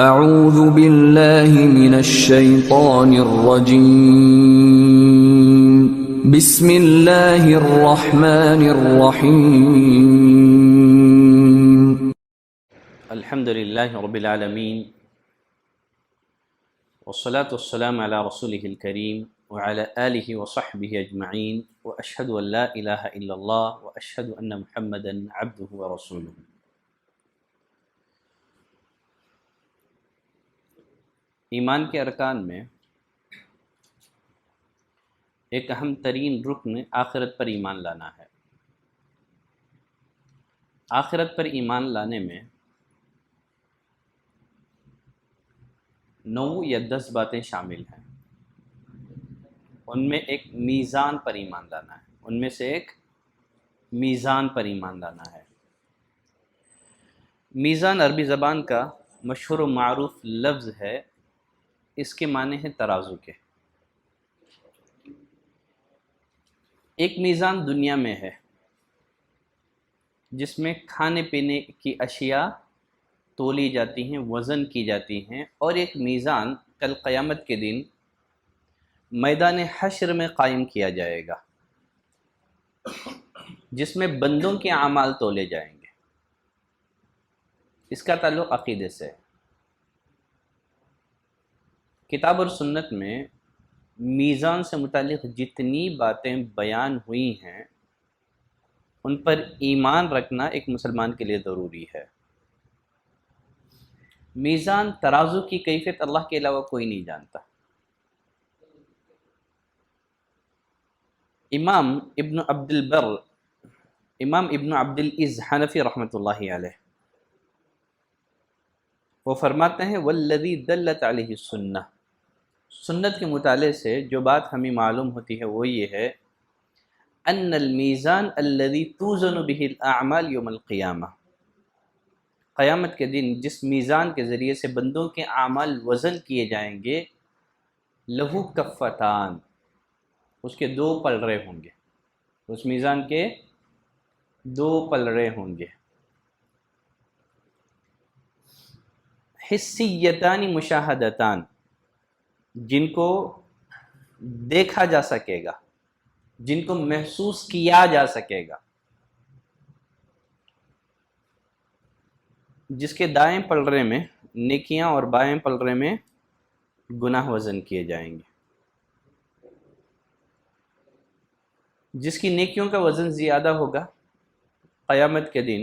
اعوذ باللہ من الشیطان الرجیم بسم اللہ الرحمن الرحیم الحمد للہ رب العالمین والصلاة والسلام علی رسولہ الکریم وعلی آلہ وصحبہ اجمعین واشہد ان لا الہ الا اللہ واشہد ان محمدا عبدہ ورسولہ۔ ایمان کے ارکان میں ایک اہم ترین رکن آخرت پر ایمان لانا ہے۔ آخرت پر ایمان لانے میں 9 یا 10 باتیں شامل ہیں۔ ان میں ایک میزان پر ایمان لانا ہے، ان میں سے ایک میزان پر ایمان لانا ہے۔ میزان عربی زبان کا مشہور و معروف لفظ ہے، اس کے معنی ہے ترازو کے۔ ایک میزان دنیا میں ہے جس میں کھانے پینے کی اشیاء تولی جاتی ہیں، وزن کی جاتی ہیں، اور ایک میزان کل قیامت کے دن میدان حشر میں قائم کیا جائے گا، جس میں بندوں کے اعمال تولے جائیں گے۔ اس کا تعلق عقیدے سے ہے۔ کتاب اور سنت میں میزان سے متعلق جتنی باتیں بیان ہوئی ہیں ان پر ایمان رکھنا ایک مسلمان کے لیے ضروری ہے۔ میزان ترازو کی کیفیت اللہ کے علاوہ کوئی نہیں جانتا۔ امام ابن عبد العز حنفی رحمۃ اللہ علیہ وہ فرماتے ہیں والذی دلت علیہ السنہ، سنت کے مطالعے سے جو بات ہمیں معلوم ہوتی ہے وہ یہ ہے ان المیزان الذی توزن بہ الاعمال یوم القیامہ، قیامت کے دن جس میزان کے ذریعے سے بندوں کے اعمال وزن کیے جائیں گے، لہو کفتان، اس کے 2 پلڑے ہوں گے، اس میزان کے 2 پلڑے ہوں گے، حسیتان مشاہدتان، جن کو دیکھا جا سکے گا، جن کو محسوس کیا جا سکے گا، جس کے دائیں پلڑے میں نیکیاں اور بائیں پلڑے میں گناہ وزن کیے جائیں گے۔ جس کی نیکیوں کا وزن زیادہ ہوگا قیامت کے دن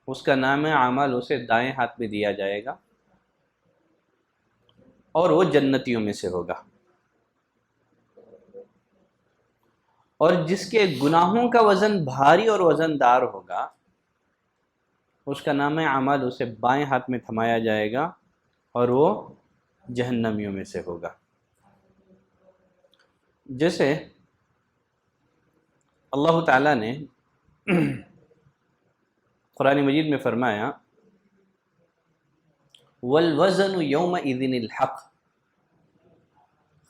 اس کا نام اعمال اسے دائیں ہاتھ میں دیا جائے گا اور وہ جنتیوں میں سے ہوگا، اور جس کے گناہوں کا وزن بھاری اور وزن دار ہوگا اس کا نام اعمال اسے بائیں ہاتھ میں تھمایا جائے گا اور وہ جہنمیوں میں سے ہوگا۔ جیسے اللہ تعالیٰ نے قرآن مجید میں فرمایا والوزن یومئذ الحق،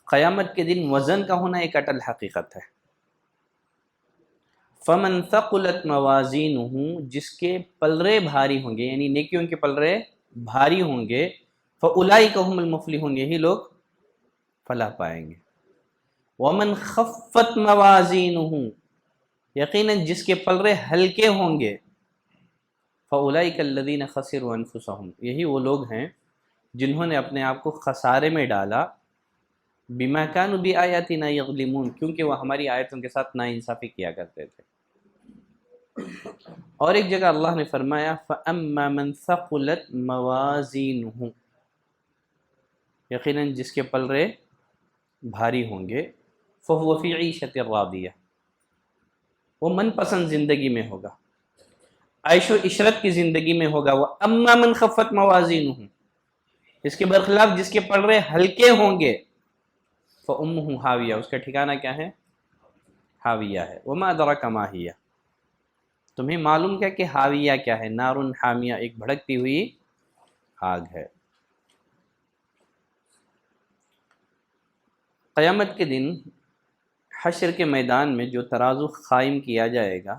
قیامت کے دن وزن کا ہونا ایک اٹل حقیقت ہے۔ فمن ثقلت موازینہ، جس کے پلڑے بھاری ہوں گے، یعنی نیکیوں کے پلڑے بھاری ہوں گے، فاولئک هم المفلحون، یہی لوگ فلاح پائیں گے۔ ومن خفت موازینہ، یقیناً جس کے پلڑے ہلکے ہوں گے، فاولئک الذین خسروا انفسهم، یہی وہ لوگ ہیں جنہوں نے اپنے آپ کو خسارے میں ڈالا، بما كانوا بآیاتنا یظلمون، کیونکہ وہ ہماری آیتوں کے ساتھ ناانصافی کیا کرتے تھے۔ اور ایک جگہ اللہ نے فرمایا فَأَمَّا مَنْ ثَقُلَتْ مَوَازِينُهُ، یقیناً جس کے پلڑے بھاری ہوں گے، فَهُوَ فِي عِيشَةٍ رَاضِيَةٍ، وہ من پسند زندگی میں ہوگا، عیش و عشرت کی زندگی میں ہوگا۔ وَأَمَّا مَنْ خَفَّتْ مَوَازِينُهُ، اس کے برخلاف جس کے پلڑے ہلکے ہوں گے، فَأُمُّهُ حاویہ، اس کا ٹھکانہ کیا ہے؟ حاویہ ہے۔ وَمَا أَدْرَاكَ مَا هِيَ، تمہیں معلوم کیا کہ حاویہ کیا ہے؟ نار حامیہ، ایک بھڑکتی ہوئی آگ ہے۔ قیامت کے دن حشر کے میدان میں جو ترازو قائم کیا جائے گا،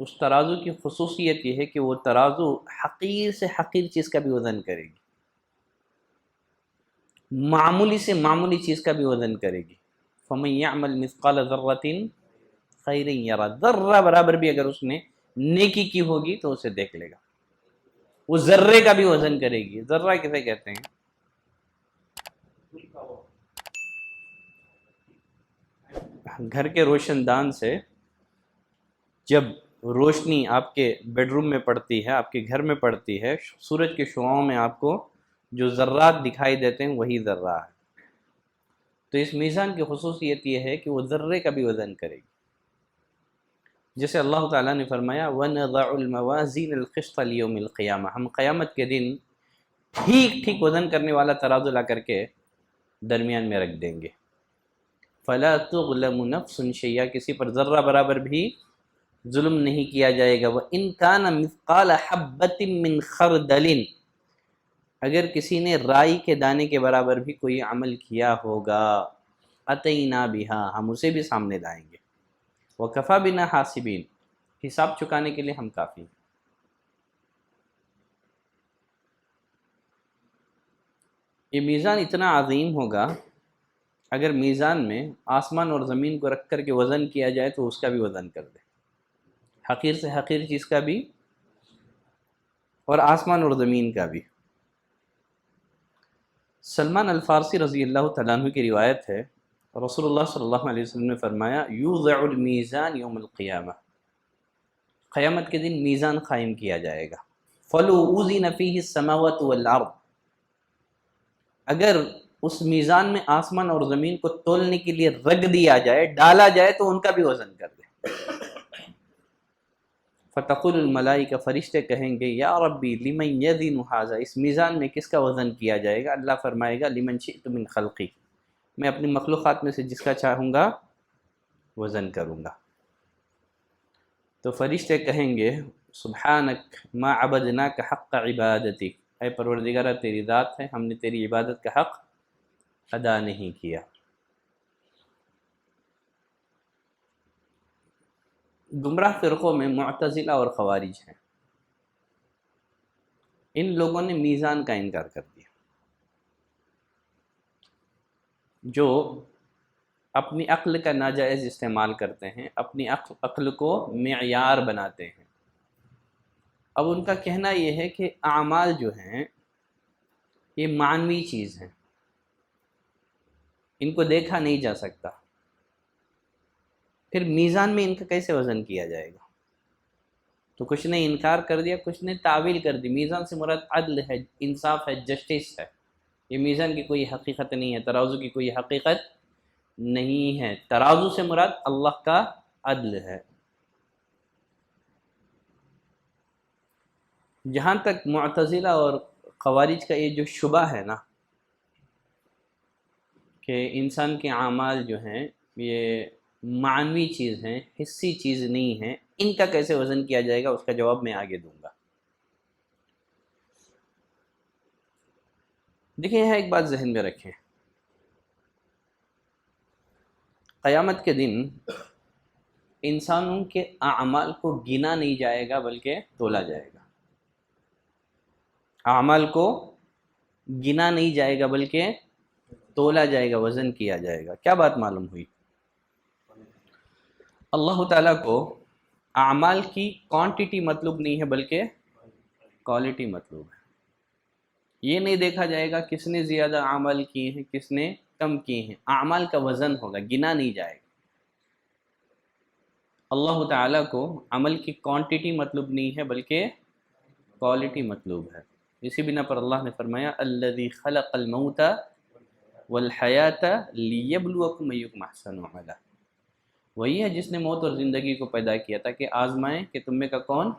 اس ترازو کی خصوصیت یہ ہے کہ وہ ترازو حقیر سے حقیر چیز کا بھی وزن کرے گی۔ معمولی سے معمولی چیز کا بھی وزن کرے گی. فَمَن يَعْمَلْ مِثْقَالَ ذَرَّةٍ خَيْرٍ يَرَهُ، ذرہ برابر بھی اگر اس نے نیکی کی ہوگی تو اسے دیکھ لے گا. وہ ذرے کا بھی وزن کرے گی. ذرہ کسے کہتے ہیں؟ گھر کے روشن دان سے جب روشنی آپ کے بیڈ روم میں پڑتی ہے، آپ کے گھر میں پڑتی ہے، سورج کے شعاعوں میں آپ کو جو ذرات دکھائی دیتے ہیں وہی ذرہ ہے. تو اس میزان کی خصوصیت یہ ہے کہ وہ ذرے کا بھی وزن کرے گی. جیسے اللہ تعالیٰ نے فرمایا وَنَضَعُ الْمَوَازِينَ الْقِسْطَ لِيَوْمِ الْقِيَامَةِ، ہم قیامت کے دن ٹھیک ٹھیک وزن کرنے والا ترازو لا کر کے درمیان میں رکھ دیں گے. فَلَا تُظْلَمُ نَفْسٌ شَيْئًا، کسی پر ذرہ برابر بھی ظلم نہیں کیا جائے گا. وَإِن كَانَ مِثْقَالَ حَبَّةٍ مِّنْ خَرْدَلٍ، اگر کسی نے رائی کے دانے کے برابر بھی کوئی عمل کیا ہوگا أَتَيْنَا بِهَا، ہم اسے بھی سامنے لائیں گے. وَكَفَى بِنَا حَاسِبِينَ، حساب چکانے کے لیے ہم کافی ہیں. یہ میزان اتنا عظیم ہوگا، اگر میزان میں آسمان اور زمین کو رکھ کر کے وزن کیا جائے تو اس کا بھی وزن کر دے، حقیر سے حقیر چیز کا بھی اور آسمان اور زمین کا بھی. سلمان الفارسی رضی اللہ تعالیٰ عنہ کی روایت ہے، رسول اللہ صلی اللہ علیہ وسلم نے فرمایا یوضع المیزان یوم القیامہ، قیامت کے دن میزان قائم کیا جائے گا. فلو اوزن فیہ السماوات والارض، اگر اس میزان میں آسمان اور زمین کو تولنے کے لیے رکھ دیا جائے، ڈالا جائے تو ان کا بھی وزن کر دے. فتقول الملائکہ، فرشتے کہیں گے یا ربی لمن یزن ھذا، اس میزان میں کس کا وزن کیا جائے گا؟ اللہ فرمائے گا لمن شئت من خلقی، میں اپنی مخلوقات میں سے جس کا چاہوں گا وزن کروں گا. تو فرشتے کہیں گے سبحانک ما عبدناک حق عبادتک، اے پروردگار تیری ذات ہے، ہم نے تیری عبادت کا حق ادا نہیں کیا. گمراہ فرقوں میں معتزلہ اور خوارج ہیں. ان لوگوں نے میزان کا انکار کر دیا. جو اپنی عقل کا ناجائز استعمال کرتے ہیں، اپنی عقل کو معیار بناتے ہیں. اب ان کا کہنا یہ ہے کہ اعمال جو ہیں یہ معنوی چیز ہیں، ان کو دیکھا نہیں جا سکتا، پھر میزان میں ان کا کیسے وزن کیا جائے گا؟ تو کچھ نے انکار کر دیا، کچھ نے تعویل کر دی. میزان سے مراد عدل ہے، انصاف ہے، جسٹس ہے. یہ میزان کی کوئی حقیقت نہیں ہے، ترازو کی کوئی حقیقت نہیں ہے. ترازو سے مراد اللہ کا عدل ہے. جہاں تک معتزلہ اور خوارج کا یہ جو شبہ ہے نا کہ انسان کے اعمال جو ہیں یہ معنوی چیز ہیں، حسی چیز نہیں ہیں، ان کا کیسے وزن کیا جائے گا اس کا جواب میں آگے دوں گا. دیکھیں یہاں ایک بات ذہن میں رکھیں، قیامت کے دن انسانوں کے اعمال کو گنا نہیں جائے گا بلکہ تولا جائے گا. اعمال کو گنا نہیں جائے گا بلکہ تولا جائے گا، وزن کیا جائے گا. کیا بات معلوم ہوئی؟ اللہ تعالیٰ کو اعمال کی کوانٹٹی مطلوب نہیں ہے بلکہ کوالٹی مطلوب ہے. یہ نہیں دیکھا جائے گا کس نے زیادہ اعمال کیے ہیں کس نے کم کیے ہیں، اعمال کا وزن ہوگا، گنا نہیں جائے گا. اللہ تعالیٰ کو عمل کی کوانٹٹی مطلوب نہیں ہے بلکہ کوالٹی مطلوب ہے. اسی بنا پر اللہ نے فرمایا الذی خلق الموت والحیات لیبلوکم ایکم احسن عملا، وہی ہے جس نے موت اور زندگی کو پیدا کیا تاکہ آزمائیں کہ تم میں کا کون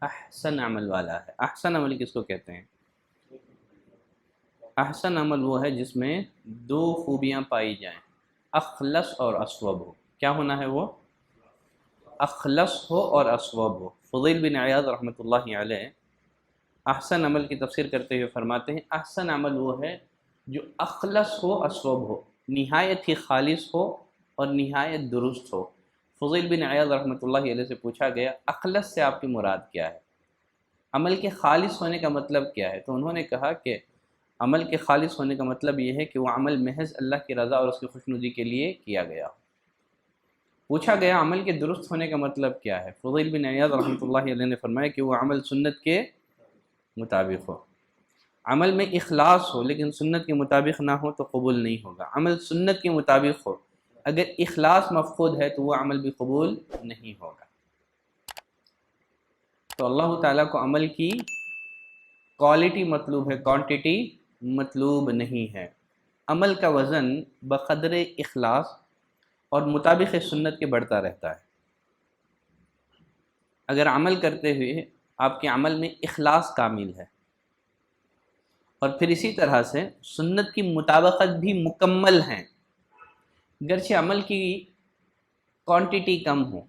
احسن عمل والا ہے. احسن عمل کس کو کہتے ہیں؟ احسن عمل وہ ہے جس میں دو خوبیاں پائی جائیں، اخلص اور اصوب ہو. کیا ہونا ہے وہ؟ اخلص ہو اور اصوب ہو. فضیل بن عیاض رحمۃ اللہ علیہ احسن عمل کی تفسیر کرتے ہوئے فرماتے ہیں احسن عمل وہ ہے جو اخلص ہو، اصوب ہو، نہایت ہی خالص ہو اور نہایت درست ہو. فضیل بن عیاض رحمۃ اللہ علیہ سے پوچھا گیا اخلص سے آپ کی مراد کیا ہے، عمل کے خالص ہونے کا مطلب کیا ہے؟ تو انہوں نے کہا کہ عمل کے خالص ہونے کا مطلب یہ ہے کہ وہ عمل محض اللہ کی رضا اور اس کی خوشنودی کے لیے کیا گیا ہو۔ پوچھا گیا عمل کے درست ہونے کا مطلب کیا ہے؟ فضیل بن عیاض رحمۃ اللہ علیہ نے فرمایا کہ وہ عمل سنت کے مطابق ہو۔ عمل میں اخلاص ہو لیکن سنت کے مطابق نہ ہو تو قبول نہیں ہوگا۔ عمل سنت کے مطابق ہو، اگر اخلاص مفقود ہے تو وہ عمل بھی قبول نہیں ہوگا۔ تو اللہ تعالیٰ کو عمل کی کوالٹی مطلوب ہے، کوانٹٹی مطلوب نہیں ہے۔ عمل کا وزن بقدر اخلاص اور مطابق سنت کے بڑھتا رہتا ہے۔ اگر عمل کرتے ہوئے آپ کے عمل میں اخلاص کامل ہے اور پھر اسی طرح سے سنت کی مطابقت بھی مکمل ہے، گرچہ عمل کی کوانٹٹی کم ہو،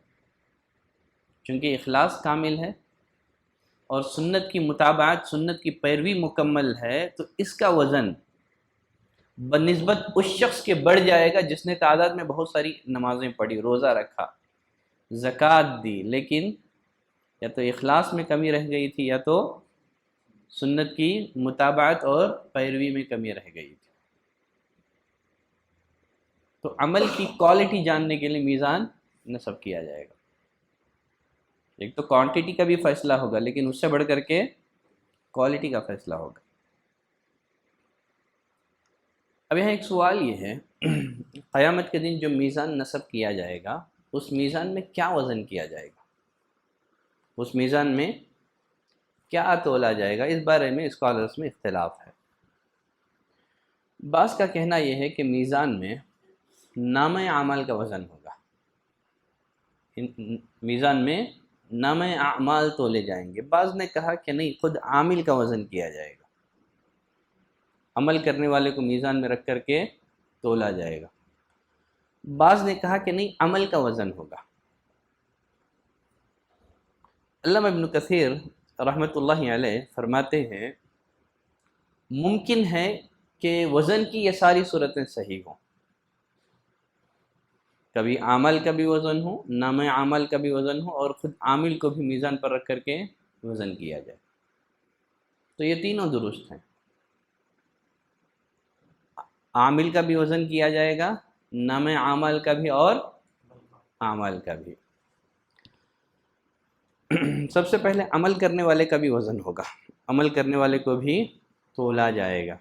چونکہ اخلاص کامل ہے اور سنت کی مطابعت، سنت کی پیروی مکمل ہے، تو اس کا وزن بنسبت اس شخص کے بڑھ جائے گا جس نے تعداد میں بہت ساری نمازیں پڑھی، روزہ رکھا، زکوٰۃ دی، لیکن یا تو اخلاص میں کمی رہ گئی تھی یا تو سنت کی مطابعت اور پیروی میں کمی رہ گئی تھی۔ تو عمل کی کوالٹی جاننے کے لیے میزان نصب کیا جائے گا۔ ایک تو کوانٹٹی کا بھی فیصلہ ہوگا لیکن اس سے بڑھ کر کے کوالٹی کا فیصلہ ہوگا۔ اب یہاں ایک سوال یہ ہے، قیامت کے دن جو میزان نصب کیا جائے گا اس میزان میں کیا وزن کیا جائے گا؟ اس میزان میں کیا تولا جائے گا؟ اس بارے میں اسکالرس میں اختلاف ہے۔ بعض کا کہنا یہ ہے کہ میزان میں نامہ اعمال کا وزن ہوگا، میزان میں نامہ اعمال تولے جائیں گے۔ بعض نے کہا کہ نہیں، خود عامل کا وزن کیا جائے گا، عمل کرنے والے کو میزان میں رکھ کر کے تولا جائے گا۔ بعض نے کہا کہ نہیں، عمل کا وزن ہوگا۔ علامہ ابن کثیر رحمۃ اللہ علیہ فرماتے ہیں ممکن ہے کہ وزن کی یہ ساری صورتیں صحیح ہوں، کبھی عمل کا بھی وزن ہو، نام عمل کا بھی وزن ہو، اور خود عامل کو بھی میزان پر رکھ کر کے وزن کیا جائے، تو یہ تینوں درست ہیں۔ عامل کا بھی وزن کیا جائے گا، نام عمل کا بھی اور عمل کا بھی۔ سب سے پہلے عمل کرنے والے کا بھی وزن ہوگا، عمل کرنے والے کو بھی تولا جائے گا۔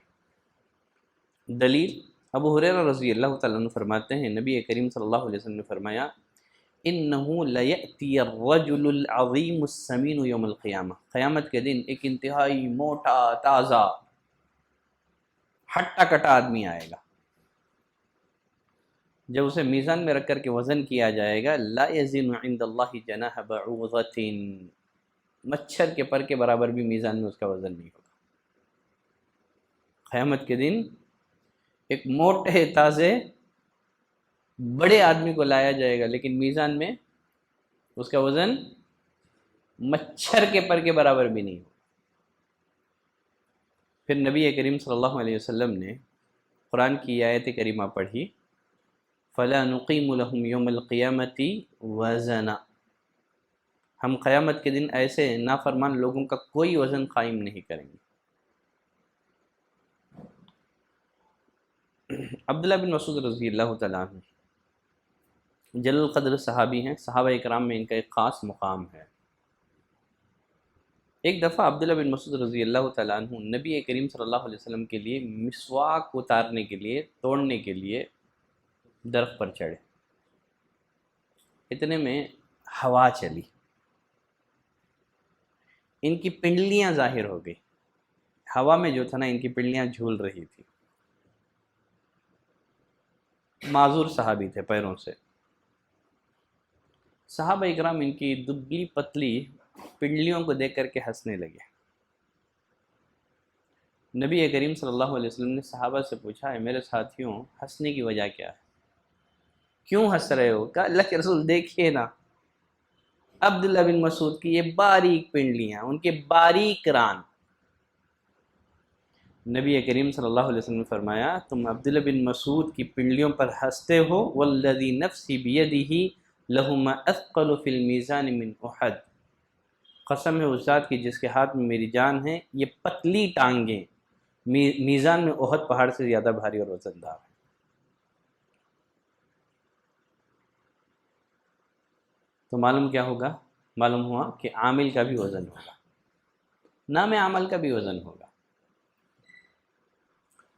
دلیل ابو ہریرہ رضی اللہ تعالیٰ عنہ فرماتے ہیں نبی کریم صلی اللہ علیہ وسلم نے فرمایا انہ لیأتی الرجل العظیم السمین یوم القیامہ، قیامت کے دن ایک انتہائی موٹا، تازہ، ہٹا کٹا آدمی آئے گا، جب اسے میزان میں رکھ کر کے وزن کیا جائے گا لا یزن عند اللہ جناح بعوضۃ، مچھر کے پر کے برابر بھی میزان میں اس کا وزن نہیں ہوگا۔ قیامت کے دن ایک موٹے، تازے، بڑے آدمی کو لایا جائے گا لیکن میزان میں اس کا وزن مچھر کے پر کے برابر بھی نہیں ہوگا۔ پھر نبی کریم صلی اللہ علیہ وسلم نے قرآن کی آیت کریمہ پڑھی فَلَا نُقِيمُ لَهُمْ يَوْمَ الْقِيَامَةِ وَزَنًا، ہم قیامت کے دن ایسے نافرمان لوگوں کا کوئی وزن قائم نہیں کریں گے۔ عبداللہ بن مسعود رضی اللہ تعالیٰ عنہ جلیل القدر صحابی ہیں، صحابہ اکرام میں ان کا ایک خاص مقام ہے۔ ایک دفعہ عبداللہ بن مسعود رضی اللہ تعالیٰ عنہ نبی کریم صلی اللہ علیہ وسلم کے لیے مسواک اتارنے کے لیے، توڑنے کے لیے درخت پر چڑھے، اتنے میں ہوا چلی، ان کی پنڈلیاں ظاہر ہو گئی، ہوا میں جو تھا نا ان کی پنڈلیاں جھول رہی تھی، معذور صحابی تھے پیروں سے۔ صحابہ اکرام ان کی دبلی پتلی پنڈلیوں کو دیکھ کر کے ہنسنے لگے۔ نبی کریم صلی اللہ علیہ وسلم نے صحابہ سے پوچھا ہے میرے ساتھیوں ہنسنے کی وجہ کیا ہے، کیوں ہنس رہے ہو؟ کہا اللہ کے رسول دیکھیے نا عبداللہ بن مسعود کی یہ باریک پنڈلیاں، ان کے باریک ران۔ نبی کریم صلی اللہ علیہ وسلم نے فرمایا تم عبداللہ بن مسعود کی پنڈلیوں پر ہنستے ہو، والذی نفسی بیدہ لہما اثقل فی المیزان من احد، قسم ہے اس ذات کی جس کے ہاتھ میں میری جان ہے، یہ پتلی ٹانگیں میزان میں احد پہاڑ سے زیادہ بھاری اور وزندار ہے۔ تو معلوم کیا ہوگا؟ معلوم ہوا کہ عامل کا بھی وزن ہوگا، نام عمل کا بھی وزن ہوگا۔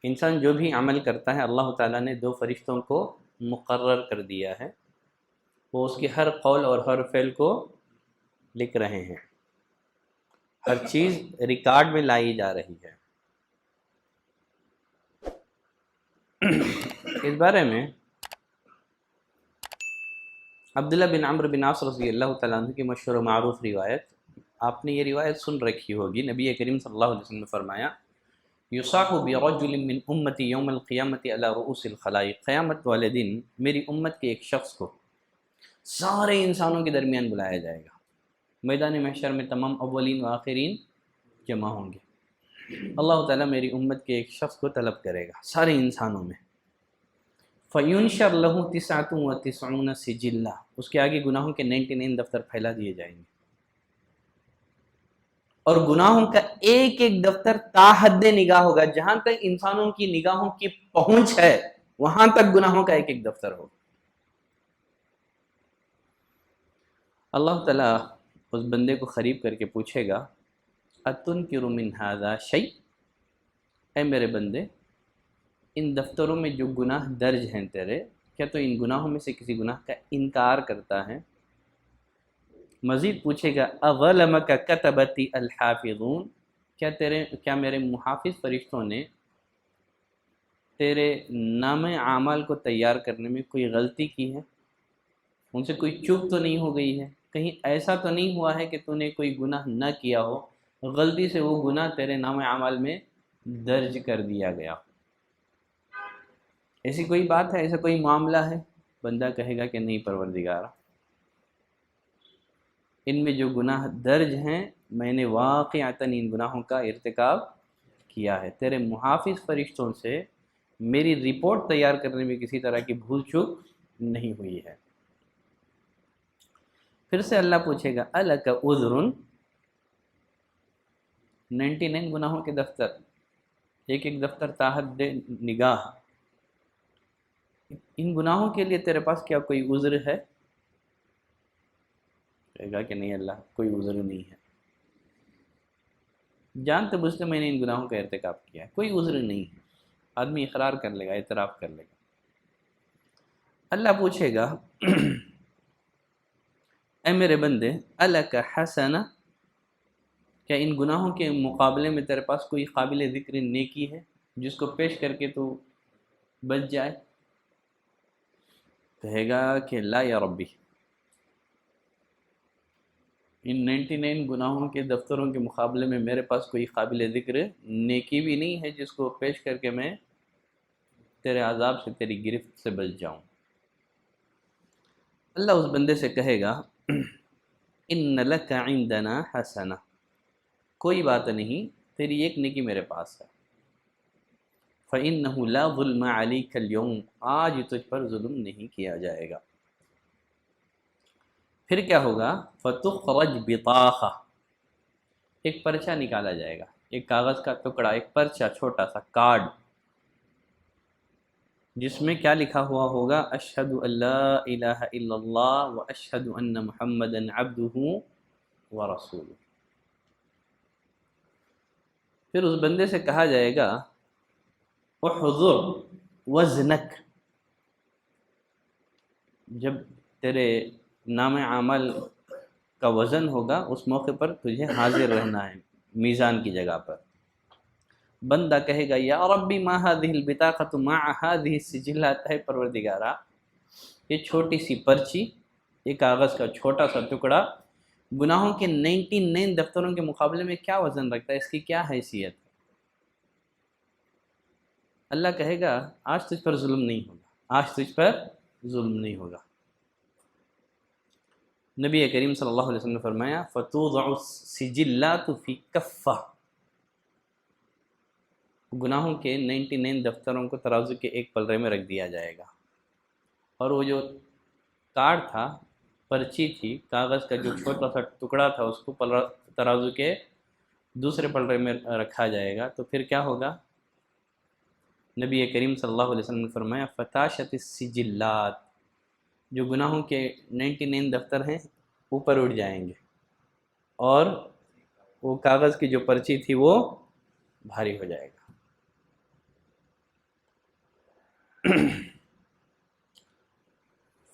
انسان جو بھی عمل کرتا ہے اللہ تعالیٰ نے 2 فرشتوں کو مقرر کر دیا ہے، وہ اس کے ہر قول اور ہر فعل کو لکھ رہے ہیں، ہر چیز ریکارڈ میں لائی جا رہی ہے۔ اس بارے میں عبداللہ بن عمرو بن عاص رضی اللہ تعالیٰ عنہ کی مشہور و معروف روایت، آپ نے یہ روایت سن رکھی ہوگی، نبی کریم صلی اللہ علیہ وسلم نے فرمایا یصاح برجل من امتی یوم القیامت علی رؤوس الخلائق، قیامت والے دن میری امت کے ایک شخص کو سارے انسانوں کے درمیان بلایا جائے گا، میدان محشر میں تمام اولین و آخرین جمع ہوں گے، اللہ تعالیٰ میری امت کے ایک شخص کو طلب کرے گا سارے انسانوں میں، فَيُنشَرْ لَهُ 99 سِجِلًّا، اس کے آگے گناہوں کے 99 دفتر پھیلا دیے جائیں گے، اور گناہوں کا ایک ایک دفتر تا حد نگاہ ہوگا، جہاں تک انسانوں کی نگاہوں کی پہنچ ہے وہاں تک گناہوں کا ایک ایک دفتر ہوگا۔ اللہ تعالیٰ اس بندے کو قریب کر کے پوچھے گا أَتُنْكِرُ مِنْ هَذَا شَيْءٍ، اے میرے بندے ان دفتروں میں جو گناہ درج ہیں تیرے، کیا تو ان گناہوں میں سے کسی گناہ کا انکار کرتا ہے؟ مزید پوچھے گا أَظَلَمَكَ كَتَبَتِ الْحَافِظُونَ، کیا میرے محافظ فرشتوں نے تیرے نام اعمال کو تیار کرنے میں کوئی غلطی کی ہے؟ ان سے کوئی چوک تو نہیں ہو گئی ہے؟ کہیں ایسا تو نہیں ہوا ہے کہ تو نے کوئی گناہ نہ کیا ہو، غلطی سے وہ گناہ تیرے نام اعمال میں درج کر دیا گیا؟ ایسی کوئی بات ہے، ایسا کوئی معاملہ ہے؟ بندہ کہے گا کہ نہیں پروردگار، ان میں جو گناہ درج ہیں میں نے واقعتاً ان گناہوں کا ارتکاب کیا ہے، تیرے محافظ فرشتوں سے میری رپورٹ تیار کرنے میں کسی طرح کی بھول چوک نہیں ہوئی ہے۔ پھر سے اللہ پوچھے گا الک عذر، 99 گناہوں کے دفتر، ایک ایک دفتر تا حد نگاہ، ان گناہوں کے لیے تیرے پاس کیا کوئی عذر ہے؟ کہے گا کہ نہیں اللہ، کوئی عذر نہیں ہے، جانتے بوجھتے میں نے ان گناہوں کا ارتکاب کیا ہے، کوئی عذر نہیں ہے۔ آدمی اقرار کر لے گا، اعتراف کر لے گا۔ اللہ پوچھے گا اے میرے بندے الک حسنہ، کیا ان گناہوں کے مقابلے میں تیرے پاس کوئی قابل ذکر نیکی ہے جس کو پیش کر کے تو بچ جائے؟ کہے گا کہ لا یا ربی، ان 99 گناہوں کے دفتروں کے مقابلے میں میرے پاس کوئی قابل ذکر نیکی بھی نہیں ہے جس کو پیش کر کے میں تیرے عذاب سے، تیری گرفت سے بچ جاؤں۔ اللہ اس بندے سے کہے گا ان لک عندنا حسنہ، کوئی بات نہیں، تیری ایک نیکی میرے پاس ہے، فإنہ لا ظلم علیک اليوم، آج تجھ پر ظلم نہیں کیا جائے گا۔ پھر کیا ہوگا؟ فتخرج بطاقہ، ایک پرچہ نکالا جائے گا، ایک کاغذ کا ٹکڑا، ایک پرچہ، چھوٹا سا کارڈ، جس میں کیا لکھا ہوا ہوگا؟ اشہد ان لا الہ الا اللہ واشہد ان محمدا عبدہ ورسولہ۔ پھر اس بندے سے کہا جائے گا احضر وزنک، جب تیرے نام اعمال کا وزن ہوگا اس موقع پر تجھے حاضر رہنا ہے میزان کی جگہ پر۔ بندہ کہے گا یا ربی ما هذه البطاقۃ مع هذه السجلات، ہے پروردگارا یہ چھوٹی سی پرچی، یہ کاغذ کا چھوٹا سا ٹکڑا گناہوں کے 99 دفتروں کے مقابلے میں کیا وزن رکھتا ہے، اس کی کیا حیثیت؟ اللہ کہے گا آج تجھ پر ظلم نہیں ہوگا، آج تجھ پر ظلم نہیں ہوگا۔ نبی کریم صلی اللہ علیہ وسلم نے فرمایا فتوضع السجلات فی کفہ، گناہوں کے 99 دفتروں کو ترازو کے ایک پلڑے میں رکھ دیا جائے گا، اور وہ جو کارڈ تھا، پرچی تھی، کاغذ کا جو چھوٹا سا ٹکڑا تھا، اس کو ترازو کے دوسرے پلڑے میں رکھا جائے گا۔ تو پھر کیا ہوگا؟ نبی کریم صلی اللہ علیہ وسلم نے فرمایا فتاشت السجلات، جو گناہوں کے 99 دفتر ہیں اوپر اٹھ جائیں گے، اور وہ کاغذ کی جو پرچی تھی وہ بھاری ہو جائے گا۔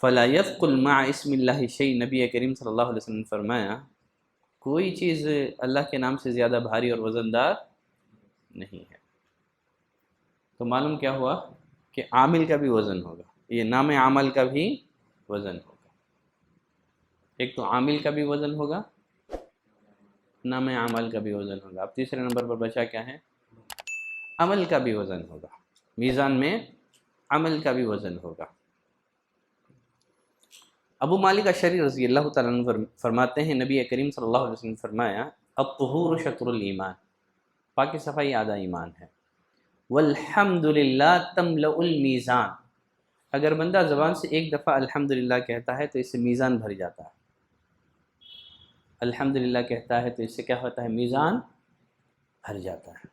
فلا يثقل مع اسم اللہ شیء، نبی کریم صلی اللہ علیہ وسلم نے فرمایا کوئی چیز اللہ کے نام سے زیادہ بھاری اور وزن دار نہیں ہے۔ تو معلوم کیا ہوا کہ عامل کا بھی وزن ہوگا، یہ نام عمل کا بھی وزن ہوگا۔ ایک تو عامل کا بھی وزن ہوگا، نام عمل کا بھی وزن ہوگا۔ اب تیسرے نمبر پر بچا کیا ہے؟ عمل کا بھی وزن ہوگا، میزان میں عمل کا بھی وزن ہوگا۔ ابو مالک اشعری رضی اللہ تعالیٰ عنہ فرماتے ہیں نبی کریم صلی اللہ علیہ وسلم نے فرمایا الطہور شطر الایمان، پاکی صفائی آدھا ایمان ہے۔ والحمد للہ تملأ المیزان، اگر بندہ زبان سے ایک دفعہ الحمدللہ کہتا ہے تو اس سے میزان بھر جاتا ہے۔ الحمدللہ کہتا ہے تو اس سے کیا ہوتا ہے؟ میزان بھر جاتا ہے۔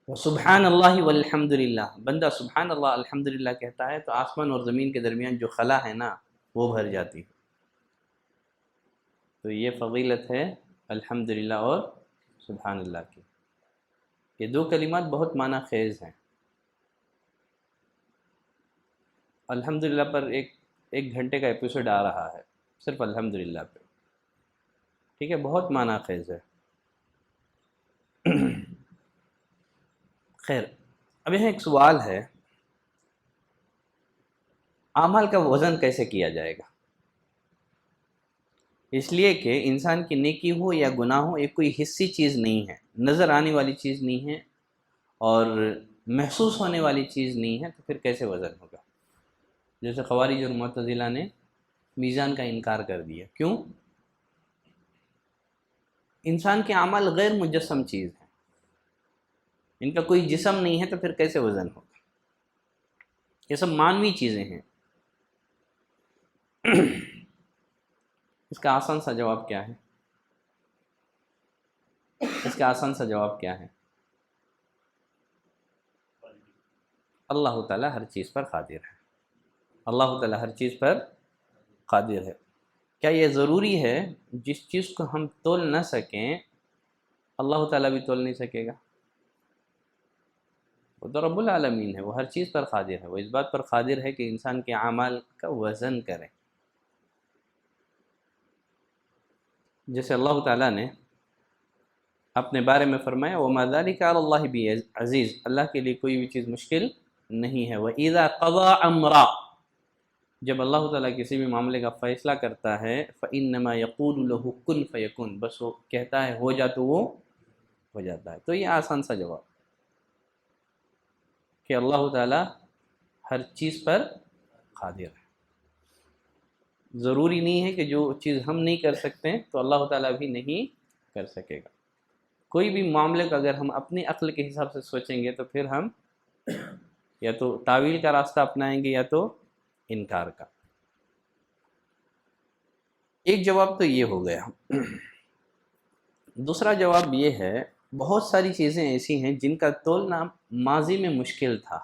وسبحان اللہ والحمدللہ، بندہ سبحان اللہ الحمدللہ کہتا ہے تو آسمان اور زمین کے درمیان جو خلا ہے نا وہ بھر جاتی ہے۔ تو یہ فضیلت ہے الحمدللہ اور سبحان اللہ کی۔ یہ دو کلمات بہت معنی خیز ہیں۔ الحمدللہ پر ایک گھنٹے کا ایپیسوڈ آ رہا ہے صرف الحمدللہ پہ، ٹھیک ہے، بہت معنی خیز ہے۔ خیر، اب یہاں ایک سوال ہے، اعمال کا وزن کیسے کیا جائے گا؟ اس لیے کہ انسان کی نیکی ہو یا گناہ ہو، یہ کوئی حصی چیز نہیں ہے، نظر آنے والی چیز نہیں ہے اور محسوس ہونے والی چیز نہیں ہے، تو پھر کیسے وزن ہوگا؟ جیسے خوارج اور معتزلہ نے میزان کا انکار کر دیا۔ کیوں؟ انسان کے اعمال غیر مجسم چیز ہیں، ان کا کوئی جسم نہیں ہے، تو پھر کیسے وزن ہوگا؟ یہ سب مانوی چیزیں ہیں۔ اس کا آسان سا جواب کیا ہے؟ اس کا آسان سا جواب کیا ہے؟ اللہ تعالیٰ ہر چیز پر قادر ہے۔ اللہ تعالیٰ ہر چیز پر قادر ہے۔ کیا یہ ضروری ہے جس چیز کو ہم تول نہ سکیں اللہ تعالیٰ بھی تول نہیں سکے گا؟ وہ تو رب العالمین ہے، وہ ہر چیز پر قادر ہے، وہ اس بات پر قادر ہے کہ انسان کے اعمال کا وزن کرے۔ جیسے اللہ تعالیٰ نے اپنے بارے میں فرمایا وَمَا ذَلِكَ عَلَى اللَّهِ بِعَزِيزٍ، اللہ کے لیے کوئی بھی چیز مشکل نہیں ہے۔ وَإِذَا قَضَى أَمْرًا، جب اللہ تعالیٰ کسی بھی معاملے کا فیصلہ کرتا ہے فَإِنَّمَا يَقُولُ لَهُ كُن فَيَكُن، بس وہ کہتا ہے ہو جا تو وہ ہو جاتا ہے۔ تو یہ آسان سا جواب کہ اللہ تعالیٰ ہر چیز پر قادر ہے۔ ضروری نہیں ہے کہ جو چیز ہم نہیں کر سکتے تو اللہ تعالیٰ بھی نہیں کر سکے گا۔ کوئی بھی معاملے کو اگر ہم اپنی عقل کے حساب سے سوچیں گے تو پھر ہم یا تو تعویل کا راستہ اپنائیں گے یا تو انکار کا۔ ایک جواب تو یہ ہو گیا۔ دوسرا جواب یہ ہے، بہت ساری چیزیں ایسی ہیں جن کا تولنا ماضی میں مشکل تھا،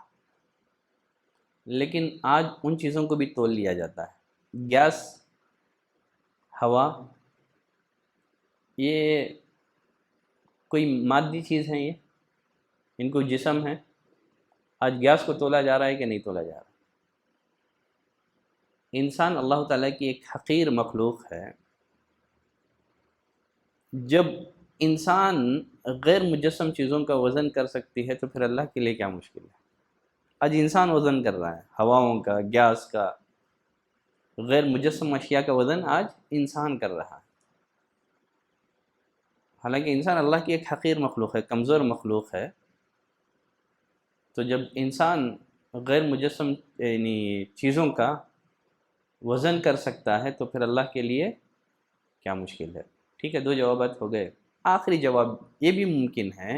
لیکن آج ان چیزوں کو بھی تول لیا جاتا ہے۔ گیس، ہوا، یہ کوئی مادی چیز ہے، یہ ان کو جسم ہے۔ آج گیس کو تولا جا رہا ہے کہ نہیں تولا جا رہا؟ انسان اللہ تعالیٰ کی ایک حقیر مخلوق ہے۔ جب انسان غیر مجسم چیزوں کا وزن کر سکتی ہے تو پھر اللہ کے لیے کیا مشکل ہے؟ آج انسان وزن کر رہا ہے، ہواؤں کا، گیس کا، غیر مجسم اشیاء کا وزن آج انسان کر رہا ہے۔ حالانکہ انسان اللہ کی ایک حقیر مخلوق ہے، کمزور مخلوق ہے۔ تو جب انسان غیر مجسم یعنی چیزوں کا وزن کر سکتا ہے تو پھر اللہ کے لیے کیا مشکل ہے؟ ٹھیک ہے، دو جوابات ہو گئے۔ آخری جواب یہ بھی ممکن ہے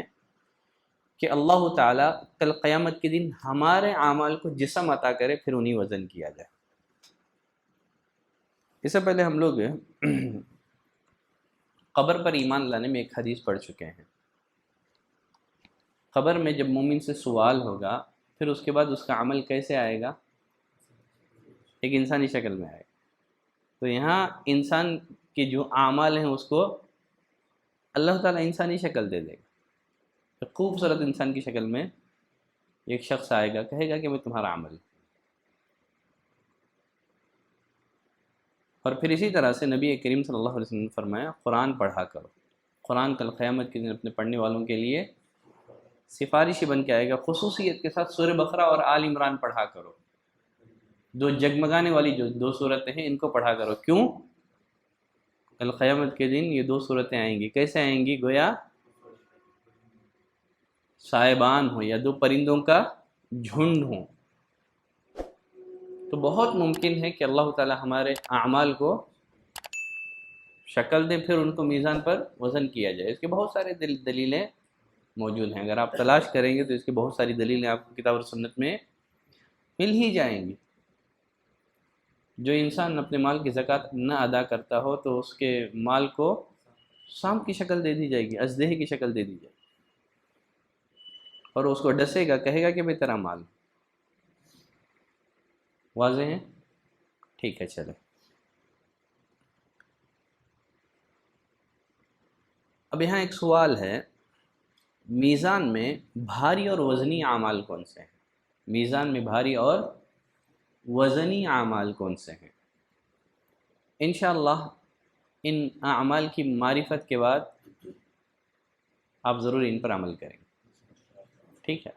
کہ اللہ تعالیٰ کل قیامت کے دن ہمارے اعمال کو جسم عطا کرے، پھر انہیں وزن کیا جائے۔ اس سے پہلے ہم لوگ قبر پر ایمان لانے میں ایک حدیث پڑھ چکے ہیں۔ قبر میں جب مومن سے سوال ہوگا پھر اس کے بعد اس کا عمل کیسے آئے گا؟ ایک انسانی شکل میں آئے گا. تو یہاں انسان کے جو اعمال ہیں اس کو اللہ تعالیٰ انسانی شکل دے دے گا. خوبصورت انسان کی شکل میں ایک شخص آئے گا، کہے گا کہ میں تمہارا عمل. اور پھر اسی طرح سے نبی کریم صلی اللہ علیہ وسلم نے فرمایا قرآن پڑھا کرو. قرآن کل قیامت کے دن اپنے پڑھنے والوں کے لیے سفارشی بن کے آئے گا. خصوصیت کے ساتھ سورہ بقرہ اور آل عمران پڑھا کرو. دو جگمگانے والی جو دو صورتیں ہیں ان کو پڑھا کرو. کیوں؟ کل قیامت کے دن یہ دو صورتیں آئیں گی. کیسے آئیں گی؟ گویا صاحبان ہوں یا دو پرندوں کا جھنڈ ہوں. تو بہت ممکن ہے کہ اللہ تعالی ہمارے اعمال کو شکل دے، پھر ان کو میزان پر وزن کیا جائے. اس کے بہت سارے دلیلیں موجود ہیں. اگر آپ تلاش کریں گے تو اس کی بہت ساری دلیلیں آپ کو کتاب اور سنت میں مل ہی جائیں گی. جو انسان اپنے مال کی زکوٰۃ نہ ادا کرتا ہو تو اس کے مال کو سانپ کی شکل دے دی جائے گی، اژدہے کی شکل دے دی جائے گی، اور اس کو ڈسے گا، کہے گا کہ بھئی تیرا مال. واضح ہے؟ ٹھیک ہے، چلے. اب یہاں ایک سوال ہے، میزان میں بھاری اور وزنی اعمال کون سے ہیں؟ میزان میں بھاری اور وزنی اعمال کون سے ہیں؟ انشاءاللہ ان اعمال کی معرفت کے بعد آپ ضرور ان پر عمل کریں گے. ٹھیک ہے.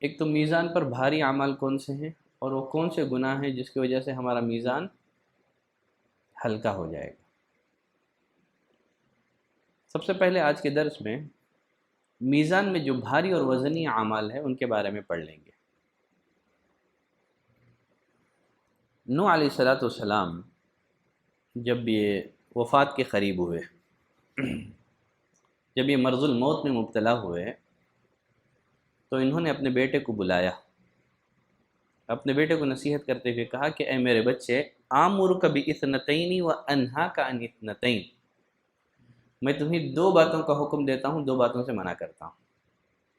ایک تو میزان پر بھاری اعمال کون سے ہیں، اور وہ کون سے گناہ ہیں جس کی وجہ سے ہمارا میزان ہلکا ہو جائے گا. سب سے پہلے آج کے درس میں میزان میں جو بھاری اور وزنی اعمال ہیں ان کے بارے میں پڑھ لیں گے. نوح علیہ السلام جب یہ وفات کے قریب ہوئے، جب یہ مرض الموت میں مبتلا ہوئے، تو انہوں نے اپنے بیٹے کو بلایا. اپنے بیٹے کو نصیحت کرتے ہوئے کہا کہ اے میرے بچے، آمرک باثنتین وانہاک عن اثنتین، میں تمہیں دو باتوں کا حکم دیتا ہوں، دو باتوں سے منع کرتا ہوں.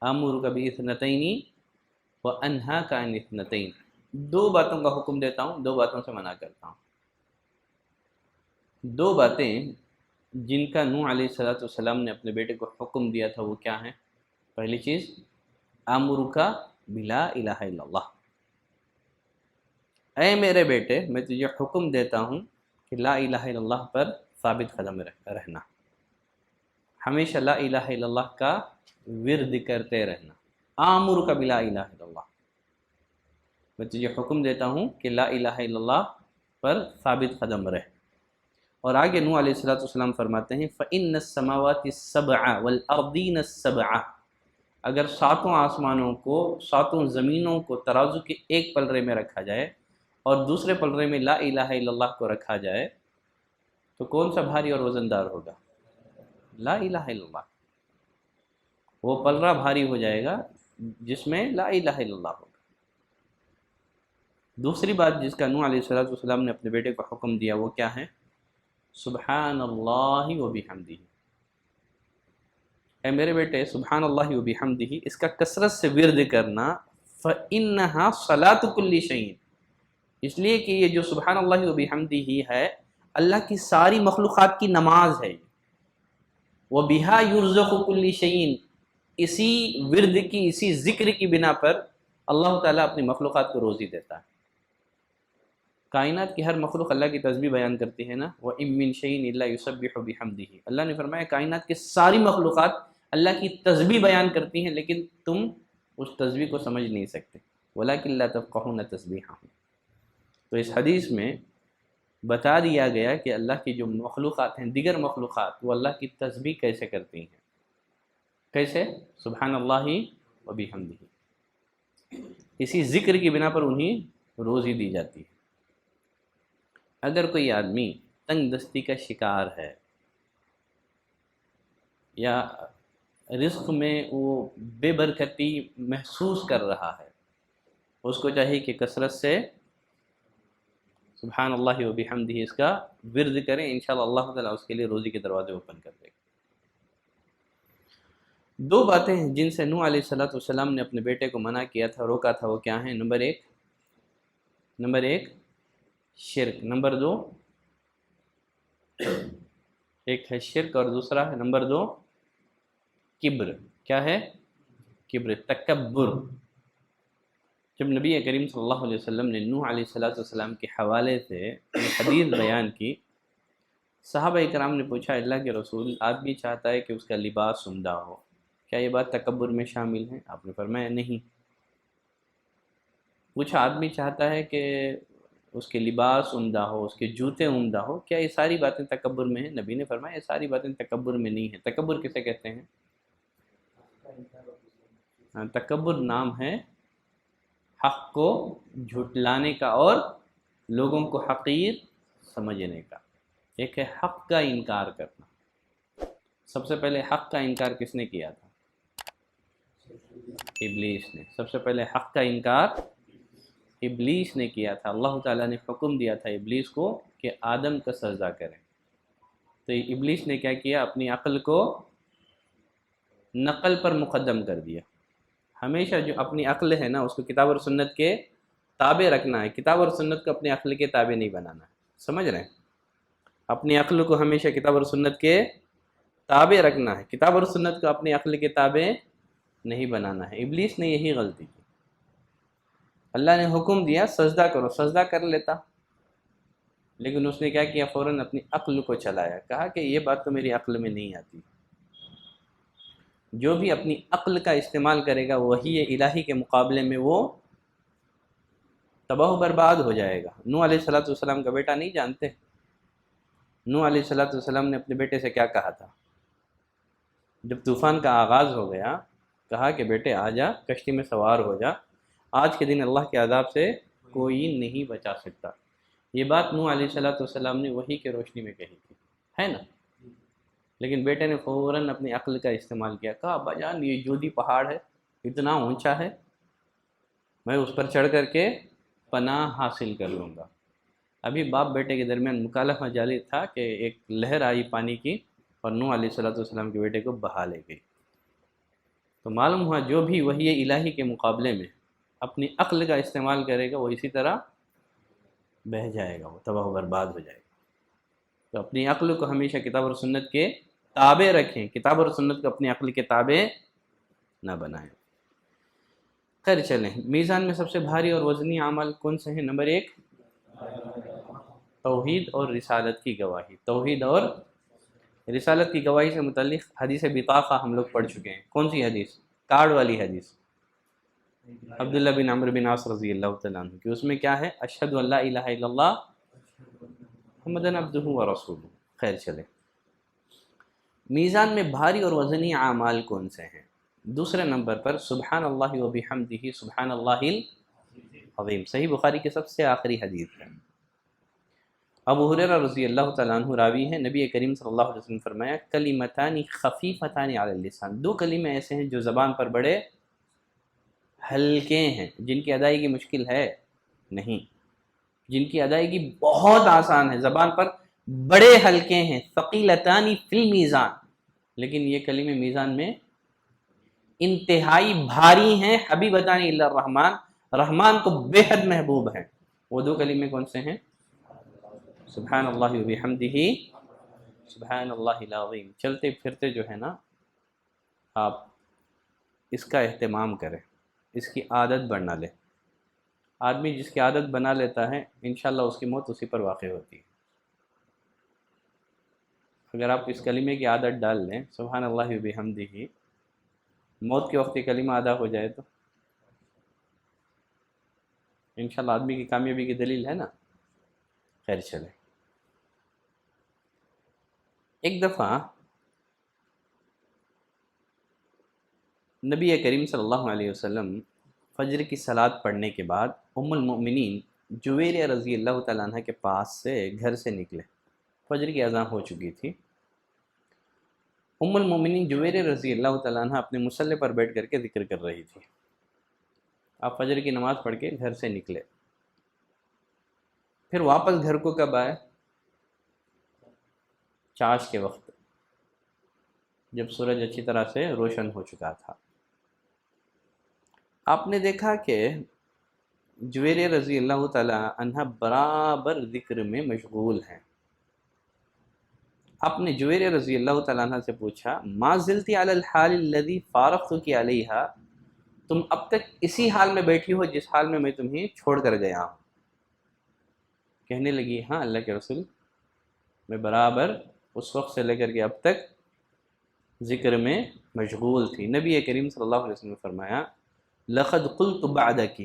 آمرک باثنتین وانہاک عن اثنتین، دو باتوں کا حکم دیتا ہوں، دو باتوں سے منع کرتا ہوں. دو باتیں جن کا نوح علیہ السلام نے اپنے بیٹے کو حکم دیا تھا وہ کیا ہیں؟ پہلی چیز، آمرک بلا الہ الا اللہ، اے میرے بیٹے میں تجھے حکم دیتا ہوں کہ لا الہ الا اللہ پر ثابت قدم رہنا، ہمیشہ لا الہ الا اللہ کا ورد کرتے رہنا. آمرک بلا الہ الا اللہ، میں تجھے حکم دیتا ہوں کہ لا الہ الا اللہ پر ثابت قدم رہ. اور آگے نوح علیہ السلام فرماتے ہیں فَإِنَّ السَّمَاوَاتِ السَّبْعَ وَالْأَرْضِينَ السَّبْعَ، اگر ساتوں آسمانوں کو، ساتوں زمینوں کو ترازو کے ایک پلڑے میں رکھا جائے اور دوسرے پلڑے میں لا الہ الا اللہ کو رکھا جائے تو کون سا بھاری اور وزندار ہوگا؟ لا الہ الا اللہ. وہ پلڑا بھاری ہو جائے گا جس میں لا الہ الا اللہ ہوگا. دوسری بات جس کا نوح علیہ السلام نے اپنے بیٹے کو حکم دیا وہ کیا ہے؟ سبحان اللہ و بحمدہ، اے میرے بیٹے سبحان اللہ و بحمدہ اس کا کثرت سے ورد کرنا. فإنہا صلاۃ کل شیء، اس لیے کہ یہ جو سبحان اللہ و بحمدہ ہے اللہ کی ساری مخلوقات کی نماز ہے. وبہا یرزق کل شیء، اسی ورد کی، اسی ذکر کی بنا پر اللہ تعالیٰ اپنی مخلوقات کو روزی دیتا ہے. کائنات کی ہر مخلوق اللہ کی تسبیح بیان کرتی ہے نا. وَإِن مِّن شَيْءٍ إِلَّا يُسَبِّحُ بِحَمْدِهِ، اللہ نے فرمایا کائنات کی ساری مخلوقات اللہ کی تسبیح بیان کرتی ہیں لیکن تم اس تسبیح کو سمجھ نہیں سکتے. وَلَكِن لَّا تَفْقَهُونَ تَسْبِيحَهُمْ. تو اس حدیث میں بتا دیا گیا کہ اللہ کی جو مخلوقات ہیں، دیگر مخلوقات، وہ اللہ کی تسبیح کیسے کرتی ہیں. کیسے؟ سبحان اللہ و بحمدہ، اسی ذکر کی بنا پر انہیں روزی دی جاتی ہے. اگر کوئی آدمی تنگ دستی کا شکار ہے یا رزق میں وہ بے برکتی محسوس کر رہا ہے، اس کو چاہیے کہ کثرت سے سبحان اللہ و بحمدہ اس کا ورد کریں. انشاءاللہ اللہ تعالیٰ اس کے لیے روزی کے دروازے اوپن کر دے گا. دو باتیں ہیں جن سے نوح علیہ السلام نے اپنے بیٹے کو منع کیا تھا، روکا تھا، وہ کیا ہیں؟ نمبر ایک شرک، نمبر دو، ایک ہے شرک اور دوسرا ہے نمبر دو کبر۔ کیا ہے؟ کبر، تکبر۔ جب نبی کریم صلی اللہ علیہ وسلم نے نوح علیہ السلام کے حوالے سے یہ حدیث بیان کی، صحابہ کرام نے پوچھا اللہ کے رسول، آدمی چاہتا ہے کہ اس کا لباس عمدہ ہو، کیا یہ بات تکبر میں شامل ہے؟ آپ نے فرمایا نہیں۔ پوچھا آدمی چاہتا ہے کہ اس کے لباس عمدہ ہو، اس کے جوتے عمدہ ہو، کیا یہ ساری باتیں تکبر میں ہیں؟ نبی نے فرمایا یہ ساری باتیں تکبر میں نہیں ہیں۔ تکبر کسے کہتے ہیں؟ تکبر نام ہے حق کو جھٹلانے کا اور لوگوں کو حقیر سمجھنے کا۔ ایک ہے حق کا انکار کرنا۔ سب سے پہلے حق کا انکار کس نے کیا تھا؟ ابلیس نے۔ سب سے پہلے حق کا انکار ابلیس نے کیا تھا۔ اللہ تعالیٰ نے حکم دیا تھا ابلیس کو کہ آدم کا سجدہ کریں، تو ابلیس نے کیا کیا؟ اپنی عقل کو نقل پر مقدم کر دیا۔ ہمیشہ جو اپنی عقل ہے نا اس کو کتاب اور سنت کے تابع رکھنا ہے، کتاب اور سنت کو اپنی عقل کے تابع نہیں بنانا ہے۔ سمجھ رہے ہیں؟ اپنی عقل کو ہمیشہ کتاب اور سنت کے تابع رکھنا ہے، کتاب اور سنت کو اپنی عقل کے تابع نہیں بنانا ہے۔ ابلیس نے یہی غلطی کی۔ اللہ نے حکم دیا سجدہ کرو، سجدہ کر لیتا، لیکن اس نے کیا کیا؟ فوراً اپنی عقل کو چلایا، کہا کہ یہ بات تو میری عقل میں نہیں آتی۔ جو بھی اپنی عقل کا استعمال کرے گا وہی الہی کے مقابلے میں وہ تباہ و برباد ہو جائے گا۔ نوح علیہ السلام کا بیٹا نہیں جانتے؟ نوح علیہ السلام نے اپنے بیٹے سے کیا کہا تھا؟ جب طوفان کا آغاز ہو گیا کہا کہ بیٹے آ جا، کشتی میں سوار ہو جا، آج کے دن اللہ کے عذاب سے کوئی نہیں بچا سکتا۔ یہ بات نوح علیہ السلام نے وحی کے روشنی میں کہی تھی، ہے نا؟ لیکن بیٹے نے فوراً اپنی عقل کا استعمال کیا، کہا ابا جان یہ جودی پہاڑ ہے، اتنا اونچا ہے، میں اس پر چڑھ کر کے پناہ حاصل کر لوں گا۔ ابھی باپ بیٹے کے درمیان مکالمہ جاری تھا کہ ایک لہر آئی پانی کی اور نوح علیہ السلام کے بیٹے کو بہا لے گئی۔ تو معلوم ہوا جو بھی وحی الہی کے مقابلے میں اپنی عقل کا استعمال کرے گا وہ اسی طرح بہہ جائے گا، وہ تباہ و برباد ہو جائے گا۔ تو اپنی عقل کو ہمیشہ کتاب اور سنت کے تابع رکھیں، کتاب اور سنت کو اپنی عقل کے تابع نہ بنائیں۔ خیر چلیں، میزان میں سب سے بھاری اور وزنی اعمال کون سے ہیں؟ نمبر ایک توحید اور رسالت کی گواہی۔ توحید اور رسالت کی گواہی سے متعلق حدیث بطاقہ ہم لوگ پڑھ چکے ہیں۔ کون سی حدیث؟ کارڈ والی حدیث، عبداللہ بن عمرو بن عاص رضی اللہ تعالیٰ عنہ کی۔ اس میں کیا ہے؟ اشہد ان لا الہ الا اللہ محمد عبدہ ورسولہ۔ خیر چلے، میزان میں بھاری اور وزنی اعمال کون سے ہیں؟ دوسرے نمبر پر سبحان اللہ و بحمدہ سبحان اللہ العظیم، صحیح بخاری کے سب سے آخری حدیث ہے۔ ابو ہریرہ رضی اللہ تعالیٰ عنہ راوی ہیں، نبی کریم صلی اللہ علیہ وسلم نے فرمایا کلمتان خفیفتان علی اللسان، دو کلمے ایسے ہیں جو زبان پر بڑے ہلکے ہیں، جن کی ادائیگی مشکل ہے نہیں، جن کی ادائیگی بہت آسان ہے، زبان پر بڑے ہلکے ہیں، ثقیلتان فی المیزان، لیکن یہ کلمے میزان میں انتہائی بھاری ہیں، حبیبتان الی الرحمن، رحمان کو بے حد محبوب ہیں۔ وہ دو کلمے کون سے ہیں؟ سبحان اللہ و بحمدہ سبحان اللہ العظیم۔ چلتے پھرتے جو ہے نا آپ اس کا اہتمام کریں، اس کی عادت بنا لیں۔ آدمی جس کی عادت بنا لیتا ہے انشاءاللہ اس کی موت اسی پر واقع ہوتی ہے۔ اگر آپ اس کلمے کی عادت ڈال لیں سبحان اللہ و بحمدہ، موت کے وقت یہ کلمہ ادا ہو جائے تو انشاءاللہ آدمی کی کامیابی کی دلیل ہے نا۔ خیر چلے، ایک دفعہ نبی کریم صلی اللہ علیہ وسلم فجر کی صلاۃ پڑھنے کے بعد ام المؤمنین جویریہ رضی اللہ تعالیٰ عنہ کے پاس سے گھر سے نکلے، فجر کی اذان ہو چکی تھی۔ ام المؤمنین جویریہ رضی اللہ تعالیٰ عنہ اپنے مصلی پر بیٹھ کر کے ذکر کر رہی تھی۔ آپ فجر کی نماز پڑھ کے گھر سے نکلے، پھر واپس گھر کو کب آئے؟ چاش کے وقت۔ جب سورج اچھی طرح سے روشن ہو چکا تھا۔ آپ نے دیکھا کہ جویریہ رضی اللہ تعالی عنہ برابر ذکر میں مشغول ہیں۔ آپ نے جویریہ رضی اللہ تعالیٰ عنہ سے پوچھا ما زلتی علی الحال الذی فارقتک علیہا، تم اب تک اسی حال میں بیٹھی ہو جس حال میں تمہیں چھوڑ کر گیا ہوں؟ کہنے لگی ہاں اللہ کے رسول، میں برابر اس وقت سے لے کر کے اب تک ذکر میں مشغول تھی۔ نبی کریم صلی اللہ علیہ وسلم نے فرمایا لقد قلت بعدک،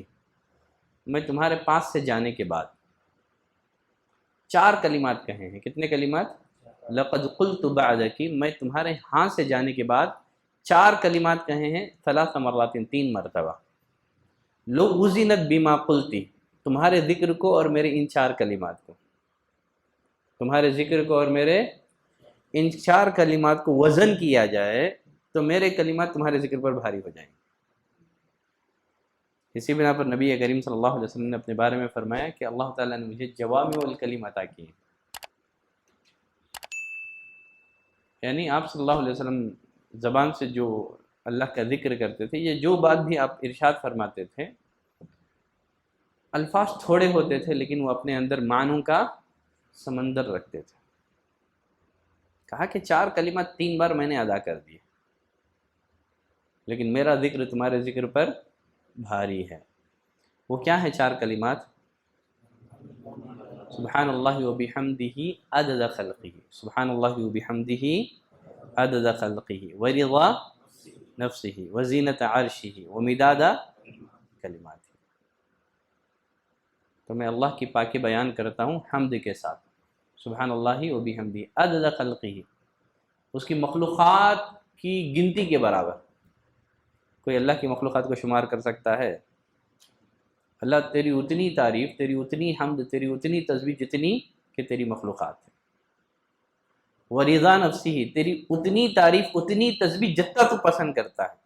میں تمہارے پاس سے جانے کے بعد 4 کلمات کہے ہیں۔ کتنے کلمات؟ لقد قلت بعدک، میں تمہارے ہاں سے جانے کے بعد 4 کلمات کہے ہیں، 3 مرات، 3 مرتبہ۔ لو وزنت بما قلتی، تمہارے ذکر کو اور میرے ان 4 کلمات کو، تمہارے ذکر کو اور میرے ان 4 کلمات کو وزن کیا جائے تو میرے کلمات تمہارے ذکر پر بھاری ہو جائیں گے۔ اسی بنا پر نبی کریم صلی اللہ علیہ وسلم نے اپنے بارے میں فرمایا کہ اللہ تعالیٰ نے مجھے جوامع الکلم عطا کی ہیں، یعنی آپ صلی اللہ علیہ وسلم زبان سے جو اللہ کا ذکر کرتے تھے، یہ جو بات بھی آپ ارشاد فرماتے تھے، الفاظ تھوڑے ہوتے تھے لیکن وہ اپنے اندر معنوں کا سمندر رکھتے تھے۔ کہا کہ 4 کلمات 3 بار میں نے ادا کر دیے، لیکن میرا ذکر تمہارے ذکر پر بھاری ہے۔ وہ کیا ہے 4 کلمات؟ سبحان اللہ و بحمدہ عدد خلقہ، سبحان اللہ و بحمدہ عدد خلقہ ورضا نفسہ وزینت عرشہ ومداد کلماتہ۔ تو میں اللہ کی پاکی بیان کرتا ہوں حمد کے ساتھ، سبحان اللہ و بحمدہ عدد خلقہ، اس کی مخلوقات کی گنتی کے برابر۔ کوئی اللہ کی مخلوقات کو شمار کر سکتا ہے؟ اللہ تیری اتنی تعریف، تیری اتنی حمد، تیری اتنی تسبیح جتنی کہ تیری مخلوقات ہے۔ ورضا نفسی، تیری اتنی تعریف، اتنی تسبیح جتنا تو پسند کرتا ہے۔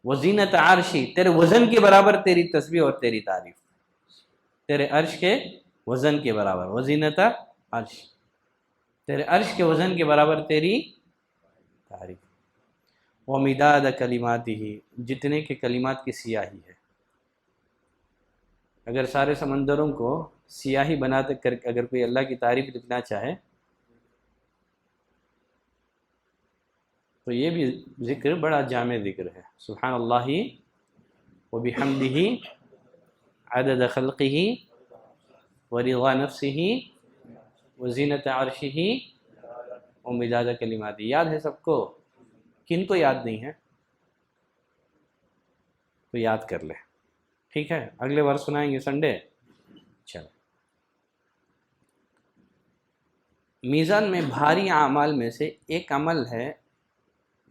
وزینت عرشی، تیرے وزن کے برابر تیری تسبیح اور تیری تعریف، تیرے عرش کے وزن کے برابر۔ وزینت عرش، تیرے عرش کے وزن کے برابر تیری تعریف۔ ومداد کلماتہ، جتنے کے کلمات کی سیاہی ہے۔ اگر سارے سمندروں کو سیاہی بناتے کر اگر کوئی اللہ کی تعریف لکھنا چاہے تو یہ بھی ذکر بڑا جامع ذکر ہے۔ سبحان اللہ و بحمدہ عدد خلقہ ورضا نفسہ وزینت عرشہ ومداد کلماتہ۔ یاد ہے سب کو؟ کن کو یاد نہیں ہے تو یاد کر لے، ٹھیک ہے؟ اگلے بار سنائیں گے سنڈے۔ چلو، میزان میں بھاری اعمال میں سے ایک عمل ہے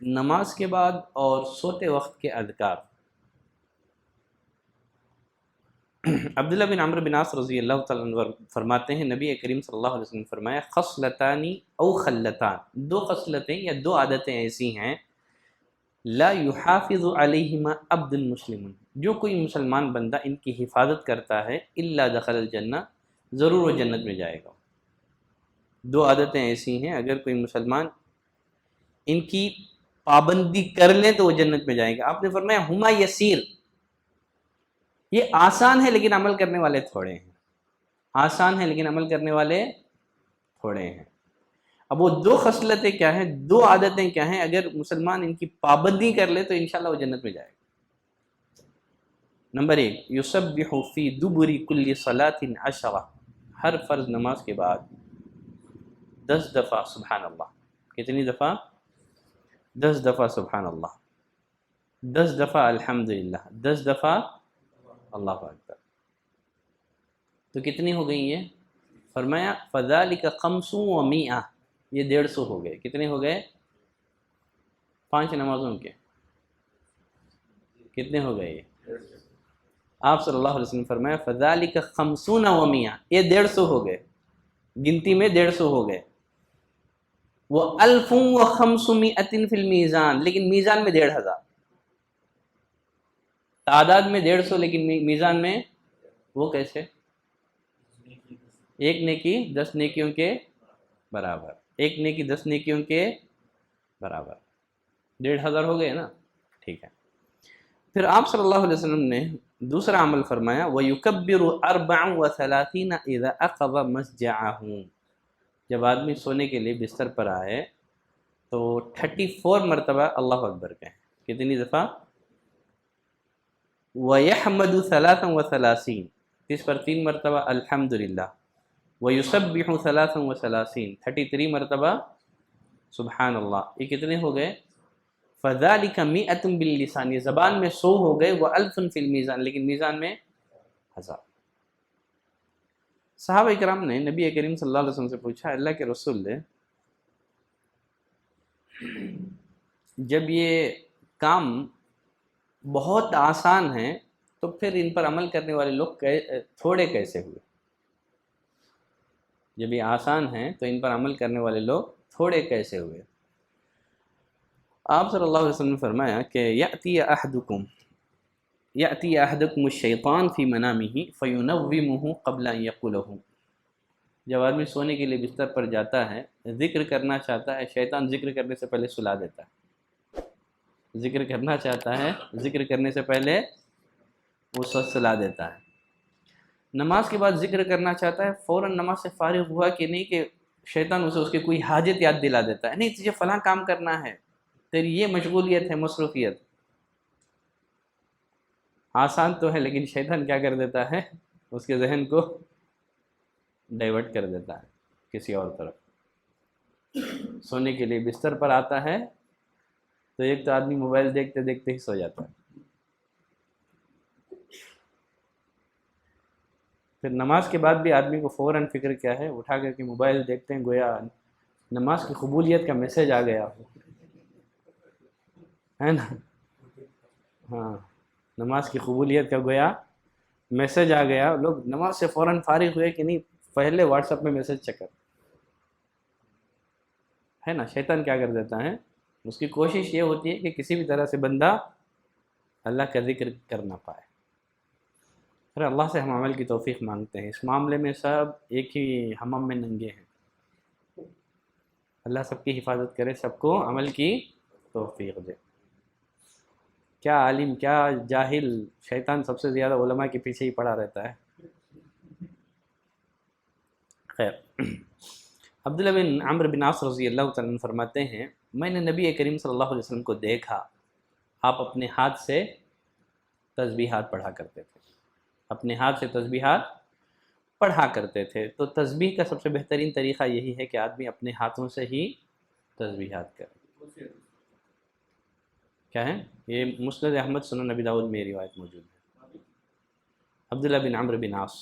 نماز کے بعد اور سوتے وقت کے اذکار۔ عبداللہ بن عمرو بن عاص رضی اللہ تعالیٰ عنہ فرماتے ہیں نبی کریم صلی اللہ علیہ وسلم نے فرمایا خصلتانی او خلتان، 2 خصلتیں یا 2 عادتیں ایسی ہیں لا یحافظ علیہما عبد مسلم، جو کوئی مسلمان بندہ ان کی حفاظت کرتا ہے الا دخل الجنہ، ضرور وہ جنت میں جائے گا۔ 2 عادتیں ایسی ہیں اگر کوئی مسلمان ان کی پابندی کر لیں تو وہ جنت میں جائے گا۔ آپ نے فرمایا ہما یسیر، یہ آسان ہے لیکن عمل کرنے والے تھوڑے ہیں، آسان ہے لیکن عمل کرنے والے تھوڑے ہیں۔ اب وہ 2 خصلتیں کیا ہیں، 2 عادتیں کیا ہیں؟ اگر مسلمان ان کی پابندی کر لے تو انشاءاللہ وہ جنت میں جائے گا۔ نمبر 1، یسبح فی دبر کل صلاۃ 10، ہر فرض نماز کے بعد 10 دفعہ سبحان اللہ۔ کتنی دفعہ؟ 10 دفعہ سبحان اللہ، 10 دفعہ الحمدللہ، 10 دفعہ اللہ اکبر۔ تو کتنی ہو گئی یہ؟ فرمایا فذالک 500، یہ 150 ہو گئے۔ کتنے ہو گئے؟ 5 نمازوں کے کتنے ہو گئے یہ؟ آپ صلی اللہ علیہ وسلم فرمایا فذالک 50 و 100، یہ 150 ہو گئے، گنتی میں 150 ہو گئے۔ وہ 1500 فی المیزان، لیکن میزان میں 1500، تعداد میں 150 لیکن میزان میں وہ کیسے؟ 1 نیکی 10 نیکیوں کے برابر، 1 نیکی 10 نیکیوں کے برابر 1500 ہو گئے نا، ٹھیک ہے۔ پھر آپ صلی اللہ علیہ وسلم نے دوسرا عمل فرمایا وَيُكَبِّرُ 34 إِذَا أَخَذَ مَسْجَعَهُ، جب آدمی سونے کے لیے بستر پر آئے تو 34 مرتبہ اللہ اکبر کہیں۔ کتنی دفعہ؟ وَيَحْمَدُ 33، اس پر 3 مرتبہ الحمدللہ، وَيُسَبِّحُ 33، 33 مرتبہ سبحان اللہ۔ یہ کتنے ہو گئے؟ فَذَلِكَ مِئَةٌ بِاللِّسَانِ، یہ زبان میں 100 ہو گئے، وَأَلْفٌ فِي الْمِيزَانِ، لیکن میزان میں 1000۔ صحابہ کرام نے نبی کریم صلی اللہ علیہ وسلم سے پوچھا، اللہ کے رسول نے جب یہ کام بہت آسان ہے تو پھر ان پر عمل کرنے والے لوگ تھوڑے کیسے ہوئے؟ جب یہ آسان ہیں تو ان پر عمل کرنے والے لوگ تھوڑے کیسے ہوئے؟ آپ صلی اللہ علیہ وسلم نے فرمایا کہ یأتی احدکم الشیطان فی منامہ فینومہ قبل ان یقولہ، جب آدمی سونے کے لیے بستر پر جاتا ہے، ذکر کرنا چاہتا ہے، شیطان ذکر کرنے سے پہلے سلا دیتا ہے۔ ذکر کرنا چاہتا ہے، ذکر کرنے سے پہلے وہ سلا دیتا ہے۔ نماز کے بعد ذکر کرنا چاہتا ہے، فوراً نماز سے فارغ ہوا کہ نہیں کہ شیطان اسے اس کی کوئی حاجت یاد دلا دیتا ہے، نہیں تجھے فلاں کام کرنا ہے، تیری یہ مشغولیت ہے، مصروفیت۔ آسان تو ہے لیکن شیطان کیا کر دیتا ہے؟ اس کے ذہن کو ڈائیورٹ کر دیتا ہے کسی اور طرف۔ سونے کے لیے بستر پر آتا ہے تو ایک تو آدمی موبائل دیکھتے دیکھتے ہی سو جاتا ہے، پھر نماز کے بعد بھی آدمی کو فوراً فکر کیا ہے، اٹھا کر کے موبائل دیکھتے ہیں گویا نماز کی قبولیت کا میسج آ گیا ہے نا۔ ہاں، نماز کی قبولیت کا گویا میسج آ گیا، لوگ نماز سے فوراً فارغ ہوئے کہ نہیں پہلے واٹس ایپ میں میسج چیک کر، ہے نا۔ شیطان کیا کر دیتا ہے، اس کی کوشش یہ ہوتی ہے کہ کسی بھی طرح سے بندہ اللہ کا ذکر کر نہ پائے۔ پھر اللہ سے ہم عمل کی توفیق مانگتے ہیں، اس معاملے میں سب ایک ہی حمام میں ننگے ہیں۔ اللہ سب کی حفاظت کرے، سب کو عمل کی توفیق دے۔ کیا عالم کیا جاہل، شیطان سب سے زیادہ علماء کے پیچھے ہی پڑا رہتا ہے۔ خیر، عبداللہ بن عمرو بن عاص رضی اللہ تعالیٰ عنہ فرماتے ہیں، میں نے نبی کریم صلی اللہ علیہ وسلم کو دیکھا، آپ اپنے ہاتھ سے تسبیحات پڑھا کرتے تھے، اپنے ہاتھ سے تسبیحات پڑھا کرتے تھے۔ تو تسبیح کا سب سے بہترین طریقہ یہی ہے کہ آدمی اپنے ہاتھوں سے ہی تسبیحات کرے۔ کیا ہے یہ؟ مسند احمد، سنن ابی داؤد میں روایت موجود ہے۔ عبداللہ بن عمرو بن عاص،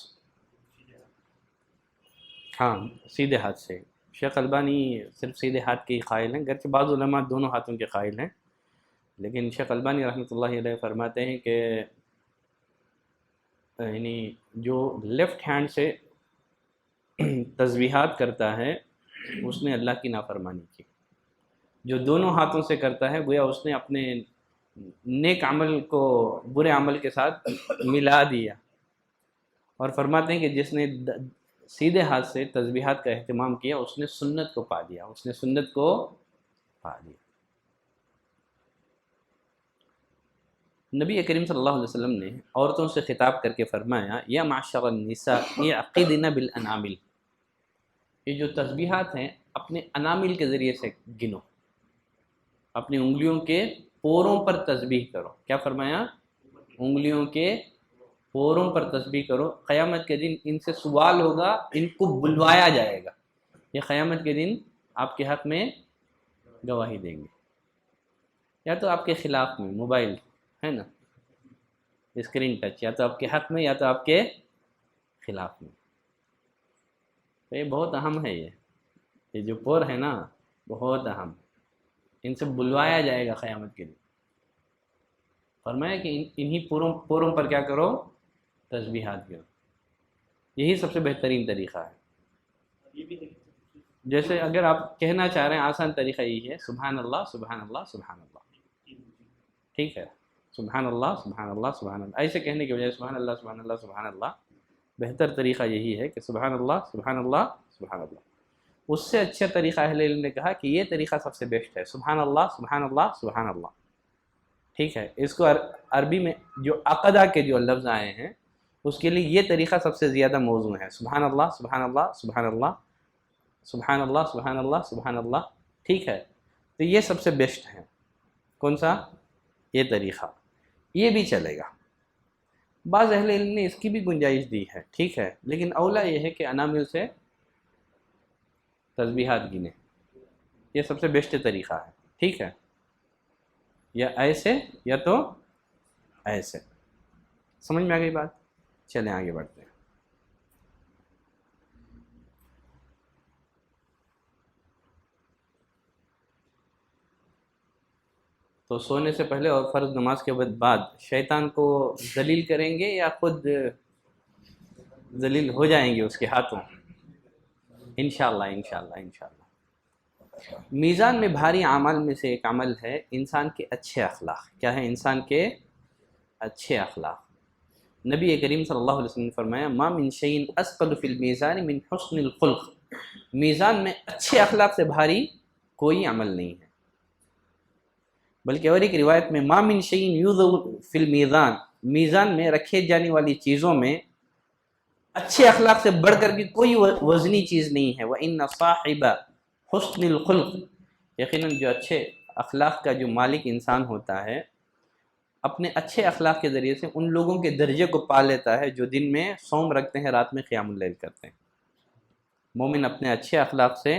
ہاں سیدھے ہاتھ سے۔ شیخ البانی صرف سیدھے ہاتھ کے ہی قائل ہیں، گرچہ بعض علماء دونوں ہاتھوں کے قائل ہیں، لیکن شیخ البانی رحمۃ اللہ علیہ فرماتے ہیں کہ یعنی جو لیفٹ ہینڈ سے تسبیحات کرتا ہے اس نے اللہ کی نافرمانی کی، جو دونوں ہاتھوں سے کرتا ہے گویا اس نے اپنے نیک عمل کو برے عمل کے ساتھ ملا دیا۔ اور فرماتے ہیں کہ جس نے سیدھے ہاتھ سے تسبیحات کا اہتمام کیا اس نے سنت کو پا دیا، اس نے سنت کو پا دیا۔ نبی کریم صلی اللہ علیہ وسلم نے عورتوں سے خطاب کر کے فرمایا، یا معشر النساء اعقدن بالانامل، یہ جو تسبیحات ہیں اپنے انامل کے ذریعے سے گنو، اپنی انگلیوں کے پوروں پر تسبیح کرو۔ کیا فرمایا؟ انگلیوں کے پوروں پر تسبیح کرو، قیامت کے دن ان سے سوال ہوگا، ان کو بلوایا جائے گا، یہ قیامت کے دن آپ کے حق میں گواہی دیں گے، یا تو آپ کے خلاف میں موبائل ہے نا، اسکرین ٹچ، یا تو آپ کے حق میں یا تو آپ کے خلاف میں۔ تو یہ بہت اہم ہے، یہ جو پور ہے نا بہت اہم، ان سے بلوایا جائے گا قیامت کے دن۔ فرمایا کہ انہی پوروں پر کیا کرو؟ تسبیحات کرو۔ یہی سب سے بہترین طریقہ ہے۔ جیسے اگر آپ کہنا چاہ رہے ہیں آسان طریقہ یہی ہے، سبحان اللہ سبحان اللہ سبحان اللہ، ٹھیک ہے، سبحان اللہ سبحان اللہ سبحان اللہ، ایسے کہنے کے بجائے سبحان اللہ سبحان اللہ سبحان اللہ، بہتر طریقہ یہی ہے کہ سبحان اللہ سبحان اللہ سبحان اللہ۔ اس سے اچھا طریقہ اہل علم نے کہا کہ یہ طریقہ سب سے بیسٹ ہے، سبحان اللہ سبحان اللہ سبحان اللہ، ٹھیک ہے۔ اس کو عربی میں جو عقدہ کے جو لفظ آئے ہیں اس کے لیے یہ طریقہ سب سے زیادہ موزوں ہے، سبحان اللہ سبحان اللہ سبحان اللہ سبحان اللہ سبحان اللہ سبحان اللہ، ٹھیک ہے۔ تو یہ سب سے بیسٹ ہے، کون سا؟ یہ طریقہ، یہ بھی چلے گا۔ بعض اہل علم نے اس کی بھی گنجائش دی ہے، ٹھیک ہے، لیکن اولا یہ ہے کہ انامل سے تسبیحات گنے، یہ سب سے بیسٹ طریقہ ہے، ٹھیک ہے، یا ایسے یا تو ایسے۔ سمجھ میں آ گئی بات؟ چلیں آگے بڑھتے ہیں۔ تو سونے سے پہلے اور فرض نماز کے بعد شیطان کو ذلیل کریں گے یا خود ذلیل ہو جائیں گے اس کے ہاتھوں؟ انشاءاللہ انشاءاللہ انشاءاللہ۔ میزان میں بھاری اعمال میں سے ایک عمل ہے انسان کے اچھے اخلاق۔ کیا ہے؟ انسان کے اچھے اخلاق۔ نبی کریم صلی اللہ علیہ وسلم نے فرمایا ما من شیء اثقل فی المیزان من حسن الخلق، میزان میں اچھے اخلاق سے بھاری کوئی عمل نہیں ہے۔ بلکہ اور ایک روایت میں ما من شیء یوضع فی المیزان، میزان میں رکھے جانے والی چیزوں میں اچھے اخلاق سے بڑھ کر کے کوئی وزنی چیز نہیں ہے۔ وَإِنَّ صَاحِبَ حُسْنِ الْخُلْقِ، یقیناً جو اچھے اخلاق کا جو مالک انسان ہوتا ہے اپنے اچھے اخلاق کے ذریعے سے ان لوگوں کے درجے کو پا لیتا ہے جو دن میں صوم رکھتے ہیں، رات میں قیام اللیل کرتے ہیں۔ مومن اپنے اچھے اخلاق سے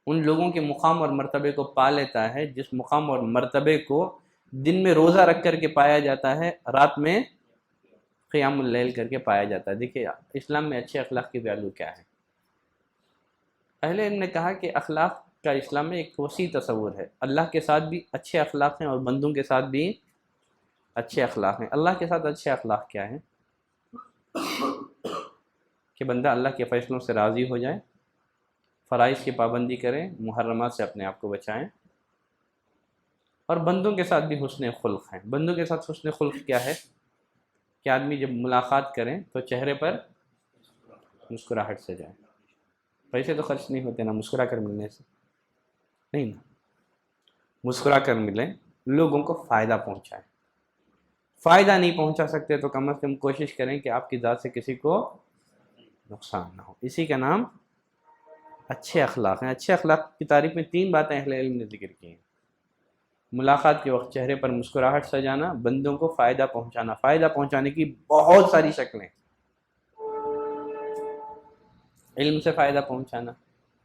ان لوگوں کے مقام اور مرتبے کو پا لیتا ہے جس مقام اور مرتبے کو دن میں روزہ رکھ کر کے پایا جاتا ہے، رات میں قیام اللیل کر کے پایا جاتا ہے۔ دیکھیے اسلام میں اچھے اخلاق کی ویلیو کیا ہے۔ اہل علم نے کہا کہ اخلاق کا اسلام میں ایک وسیع تصور ہے، اللہ کے ساتھ بھی اچھے اخلاق ہیں اور بندوں کے ساتھ بھی اچھے اخلاق ہیں۔ اللہ کے ساتھ اچھے اخلاق کیا ہیں؟ کہ بندہ اللہ کے فیصلوں سے راضی ہو جائے، فرائض کی پابندی کریں، محرمات سے اپنے آپ کو بچائیں، اور بندوں کے ساتھ بھی حسن خلق ہیں۔ بندوں کے ساتھ حسن خلق کیا ہے؟ کہ آدمی جب ملاقات کریں تو چہرے پر مسکراہٹ سے جائیں۔ پیسے تو خرچ نہیں ہوتے نا مسکرا کر ملنے سے، نہیں نا، مسکرا کر ملیں، لوگوں کو فائدہ پہنچائیں۔ فائدہ نہیں پہنچا سکتے تو کم از کم کوشش کریں کہ آپ کی ذات سے کسی کو نقصان نہ ہو، اسی کا نام اچھے اخلاق ہیں۔ اچھے اخلاق کی تعریف میں 3 باتیں اہل علم نے ذکر کی ہیں: ملاقات کے وقت چہرے پر مسکراہٹ سجانا، بندوں کو فائدہ پہنچانا۔ فائدہ پہنچانے کی بہت ساری شکلیں، علم سے فائدہ پہنچانا،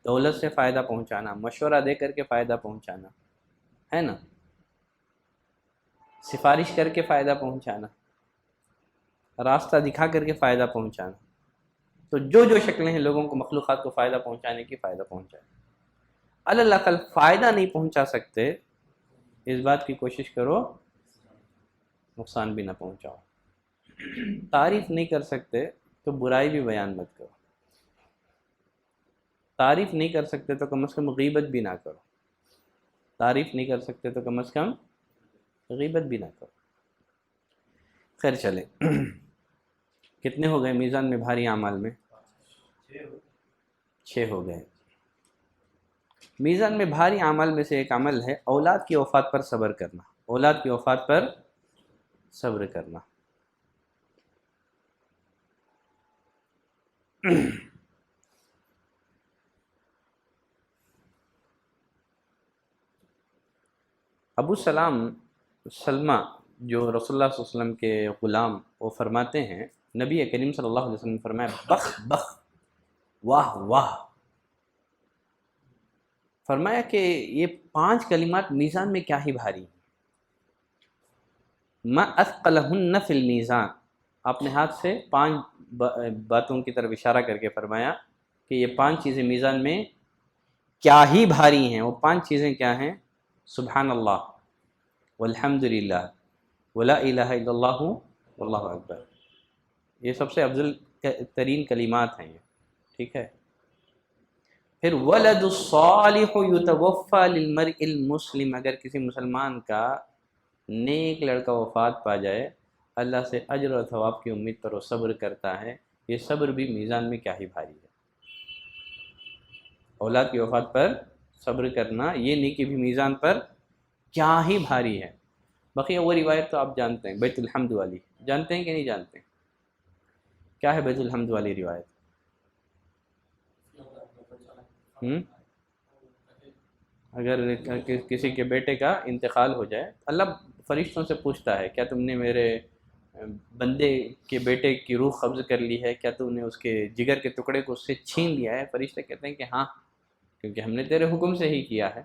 دولت سے فائدہ پہنچانا، مشورہ دے کر کے فائدہ پہنچانا، ہے نا، سفارش کر کے فائدہ پہنچانا، راستہ دکھا کر کے فائدہ پہنچانا۔ تو جو شکلیں ہیں لوگوں کو، مخلوقات کو فائدہ پہنچانے کی، فائدہ پہنچائیں۔ الاقل فائدہ نہیں پہنچا سکتے اس بات کی کوشش کرو نقصان بھی نہ پہنچاؤ۔ تعریف نہیں کر سکتے تو برائی بھی بیان مت کرو۔ تعریف نہیں کر سکتے تو کم از کم غیبت بھی نہ کرو۔ تعریف نہیں کر سکتے تو کم از کم غیبت بھی نہ کرو۔ خیر چلے، کتنے ہو گئے میزان میں بھاری اعمال میں؟ 6 ہو گئے۔ میزان میں بھاری اعمال میں سے ایک عمل ہے اولاد کی وفات پر صبر کرنا۔ اولاد کی وفات پر صبر کرنا۔ ابو سلمہ جو رسول اللہ صلی اللہ علیہ وسلم کے غلام، وہ فرماتے ہیں نبی کریم صلی اللہ علیہ وسلم نے فرمایا بخ بخ، واہ واہ، فرمایا کہ یہ 5 کلمات میزان میں کیا ہی بھاری ہیں۔ ما اثقلہن فی المیزان، آپ نے ہاتھ سے 5 باتوں کی طرف اشارہ کر کے فرمایا کہ یہ 5 چیزیں میزان میں کیا ہی بھاری ہیں۔ وہ 5 چیزیں کیا ہیں؟ سبحان اللہ والحمد للہ ولا الہ الا اللہ واللہ اکبر، یہ سب سے افضل ترین کلمات ہیں یہ، ٹھیک ہے۔ پھر ولد الصالح یتوفی للمرء المسلم، اگر کسی مسلمان کا نیک لڑکا وفات پا جائے، اللہ سے اجر و ثواب کی امید پر وہ صبر کرتا ہے، یہ صبر بھی میزان میں کیا ہی بھاری ہے۔ اولاد کی وفات پر صبر کرنا یہ نیکی بھی میزان پر کیا ہی بھاری ہے۔ بقیہ وہ روایت تو آپ جانتے ہیں، بیت الحمد والی، جانتے ہیں کہ نہیں جانتے؟ کیا ہے بیت الحمد والی روایت؟ اگر کسی کے بیٹے کا انتقال ہو جائے، اللہ فرشتوں سے پوچھتا ہے کیا تم نے میرے بندے کے بیٹے کی روح قبض کر لی ہے، کیا تم نے اس کے جگر کے ٹکڑے کو اس سے چھین لیا ہے؟ فرشتے کہتے ہیں کہ ہاں، کیونکہ ہم نے تیرے حکم سے ہی کیا ہے۔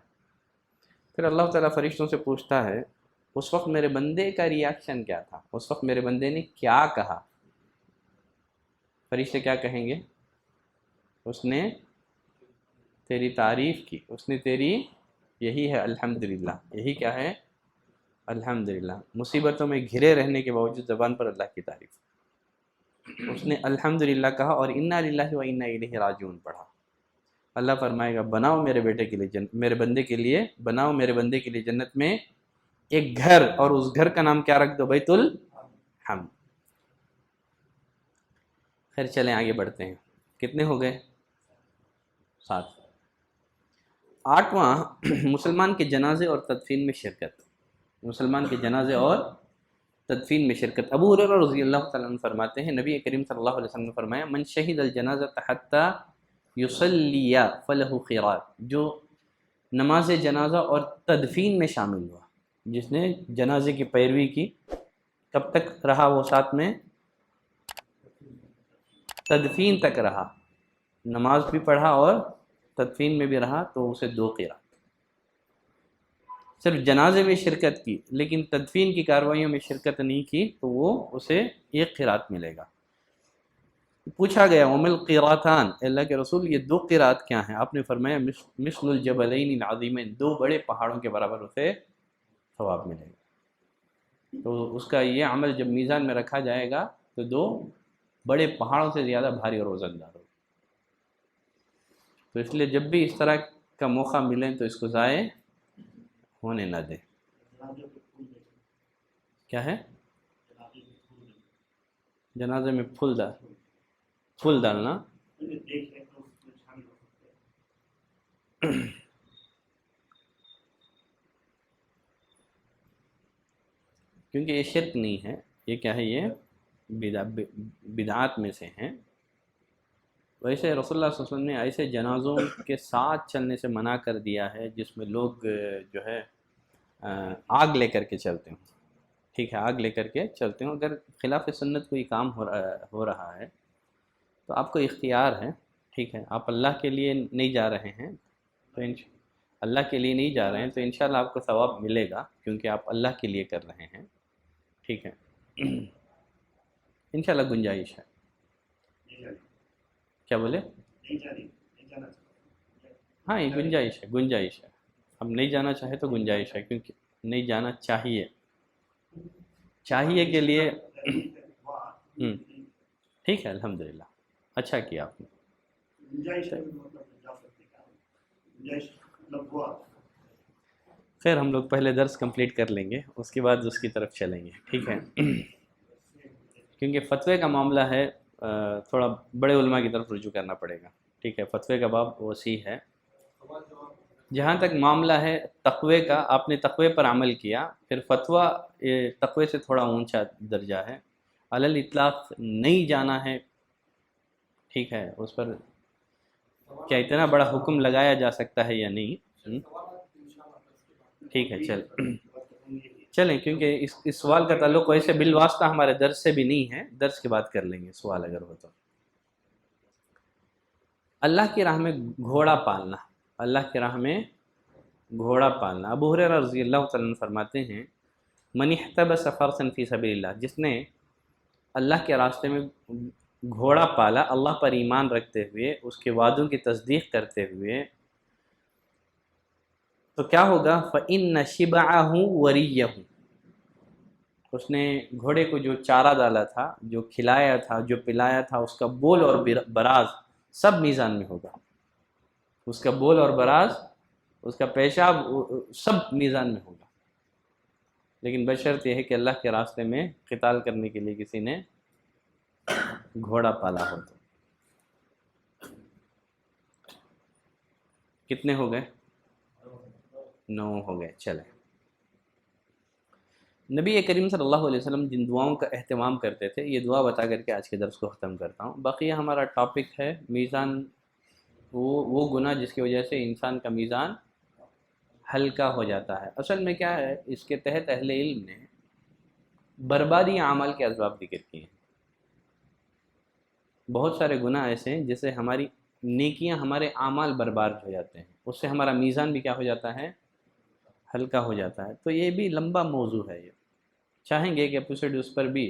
پھر اللہ تعالیٰ فرشتوں سے پوچھتا ہے اس وقت میرے بندے کا ریاکشن کیا تھا، اس وقت میرے بندے نے کیا کہا؟ فرشتے کیا کہیں گے؟ اس نے تیری تعریف کی، اس نے تیری، یہی ہے الحمدللہ، یہی کیا ہے؟ الحمدللہ۔ مصیبتوں میں گھرے رہنے کے باوجود زبان پر اللہ کی تعریف، اس نے الحمدللہ کہا اور انا للہ و انا الیہ راجعون پڑھا۔ اللہ فرمائے گا بناؤ میرے بیٹے کے لیے میرے بندے کے لیے بناؤ میرے بندے کے لیے جنت میں ایک گھر، اور اس گھر کا نام کیا رکھ دو؟ بیت الحمد۔ خیر چلیں آگے بڑھتے ہیں، کتنے ہو گئے؟ 7۔ 8واں مسلمان کے جنازے اور تدفین میں شرکت، مسلمان کے جنازے اور تدفین میں شرکت۔ ابو ہریرہ رضی اللہ تعالیٰ عنہ فرماتے ہیں نبی کریم صلی اللہ علیہ وسلم نے فرمایا من شہد الجنازہ حتی یصلی فلہ قیرات، جو نماز جنازہ اور تدفین میں شامل ہوا، جس نے جنازے کی پیروی کی، کب تک رہا وہ ساتھ میں؟ تدفین تک رہا، نماز بھی پڑھا اور تدفین میں بھی رہا، تو اسے 2 قیرات۔ صرف جنازے میں شرکت کی لیکن تدفین کی کارروائیوں میں شرکت نہیں کی تو وہ اسے 1 قیرات ملے گا۔ پوچھا گیا ومل قیراتان، اللہ کے رسول یہ 2 قیرات کیا ہیں؟ آپ نے فرمایا مثل الجبلین العظیمین، 2 بڑے پہاڑوں کے برابر اسے ثواب ملے گا۔ تو اس کا یہ عمل جب میزان میں رکھا جائے گا تو 2 بڑے پہاڑوں سے زیادہ بھاری اور وزندار ہوگا۔ تو اس لیے جب بھی اس طرح کا موقع ملے تو اس کو ضائع ہونے نہ دیں۔ کیا ہے؟ جنازے میں پھول ڈالنا، کیونکہ یہ شرک نہیں ہے، یہ کیا ہے؟ یہ بدعات میں سے ہیں۔ ویسے رسول اللہ صلی اللہ علیہ وسلم نے ایسے جنازوں کے ساتھ چلنے سے منع کر دیا ہے جس میں لوگ جو ہے آگ لے کر کے چلتے ہوں، ٹھیک ہے، آگ لے کر کے چلتے ہوں۔ اگر خلاف سنت کوئی کام ہو رہا ہے تو آپ کو اختیار ہے، ٹھیک ہے، آپ اللہ کے لیے نہیں جا رہے ہیں تو اللہ کے لیے نہیں جا رہے ہیں تو انشاءاللہ آپ کو ثواب ملے گا، کیونکہ آپ اللہ کے لیے کر رہے ہیں، ٹھیک ہے۔ انشاءاللہ گنجائش ہے۔ کیا بولے؟ ہاں یہ گنجائش ہے، ہم نہیں جانا چاہے تو گنجائش ہے، کیونکہ نہیں جانا چاہیے کے لیے ٹھیک ہے، الحمدللہ، اچھا کیا آپ نے۔ خیر ہم لوگ پہلے درس کمپلیٹ کر لیں گے، اس کے بعد اس کی طرف چلیں گے، ٹھیک ہے، کیونکہ فتوے کا معاملہ ہے، تھوڑا بڑے علماء کی طرف رجوع کرنا پڑے گا، ٹھیک ہے، فتوے کا باب وسیع ہے۔ جہاں تک معاملہ ہے تقوی کا، آپ نے تقوی پر عمل کیا، پھر فتویٰ تقوی سے تھوڑا اونچا درجہ ہے، علی الاطلاق نہیں جانا ہے، ٹھیک ہے، اس پر کیا اتنا بڑا حکم لگایا جا سکتا ہے یا نہیں؟ ٹھیک ہے چلیں، کیونکہ اس سوال کا تعلق ویسے بالواسطہ ہمارے درس سے بھی نہیں ہے، درس کے بعد کر لیں گے سوال اگر ہو تو۔ اللہ کی راہ میں گھوڑا پالنا، اللہ کی راہ میں گھوڑا پالنا۔ ابو ہریرہ رضی اللہ تعالیٰ عنہ فرماتے ہیں من احتبس فرسا فی سبیل اللہ، جس نے اللہ کے راستے میں گھوڑا پالا اللہ پر ایمان رکھتے ہوئے، اس کے وعدوں کی تصدیق کرتے ہوئے، تو کیا ہوگا؟ فإن شبعہ وریہ، اس نے گھوڑے کو جو چارہ ڈالا تھا، جو کھلایا تھا، جو پلایا تھا، اس کا بول اور براز سب میزان میں ہوگا، اس کا بول اور براز، اس کا پیشاب سب میزان میں ہوگا، لیکن بشرط یہ ہے کہ اللہ کے راستے میں قتال کرنے کے لیے کسی نے گھوڑا پالا ہو تو۔ کتنے ہو گئے؟ 9 ہو گئے. چلیں. نبی کریم صلی اللہ علیہ وسلم جن دعاؤں کا اہتمام کرتے تھے یہ دعا بتا کر کے آج کے درس کو ختم کرتا ہوں. باقی ہمارا ٹاپک ہے میزان، وہ گناہ جس کی وجہ سے انسان کا میزان ہلکا ہو جاتا ہے. اصل میں کیا ہے، اس کے تحت اہل علم نے بربادی اعمال کے اسباب ذکر کیے ہیں. بہت سارے گناہ ایسے ہیں جس سے ہماری نیکیاں، ہمارے اعمال برباد ہو جاتے ہیں، اس سے ہمارا میزان بھی کیا ہو جاتا ہے؟ ہلکا ہو جاتا ہے. تو یہ بھی لمبا موضوع ہے. یہ چاہیں گے کہ ایپیسوڈ اس پر بھی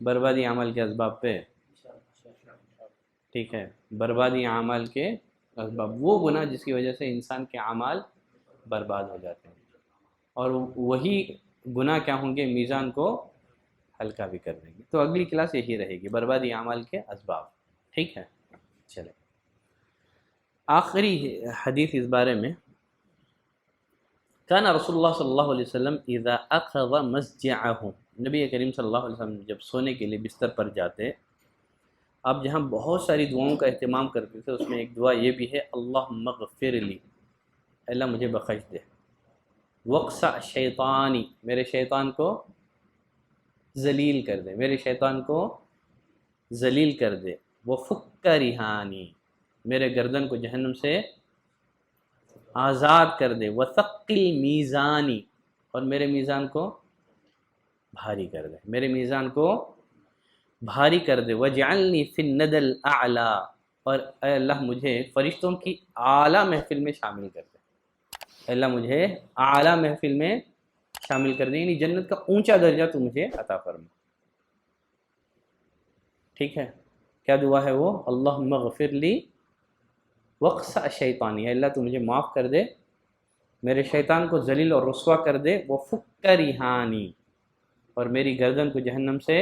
بربادی اعمال کے اسباب پہ، ٹھیک ہے، بربادی اعمال کے اسباب، وہ گناہ جس کی وجہ سے انسان کے اعمال برباد ہو جاتے ہیں، اور وہی گناہ کیا ہوں گے؟ میزان کو ہلکا بھی کر دیں گے. تو اگلی کلاس یہی رہے گی، بربادی اعمال کے اسباب. ٹھیک ہے. چلیں، آخری حدیث اس بارے میں، کان رسول اللہ صلی اللہ علیہ وسلم اذا اخذ مسجعه، نبی کریم صلی اللہ علیہ وسلم جب سونے کے لیے بستر پر جاتے، آپ جہاں بہت ساری دعاؤں کا اہتمام کرتے تھے اس میں ایک دعا یہ بھی ہے، اللہم اغفر لی، اللہ مجھے بخش دے، وقصع شیطانی، میرے شیطان کو ذلیل کر دے، میرے شیطان کو ذلیل کر دے، وفک رہانی، میرے گردن کو جہنم سے آزاد کر دے، وثقل میزانی، اور میرے میزان کو بھاری کر دے، میرے میزان کو بھاری کر دے، وجعلنی فی الند الاعلی، اور اے اللہ مجھے فرشتوں کی اعلیٰ محفل میں شامل کر دے، اے اللہ مجھے اعلیٰ محفل میں شامل کر دے، یعنی جنت کا اونچا درجہ تو مجھے عطا فرما. ٹھیک ہے. کیا دعا ہے وہ؟ اللہم اغفر لی وقصع شیطانی، اللہ تو مجھے معاف کر دے، میرے شیطان کو ذلیل اور رسوا کر دے، وفک رہانی، اور میری گردن کو جہنم سے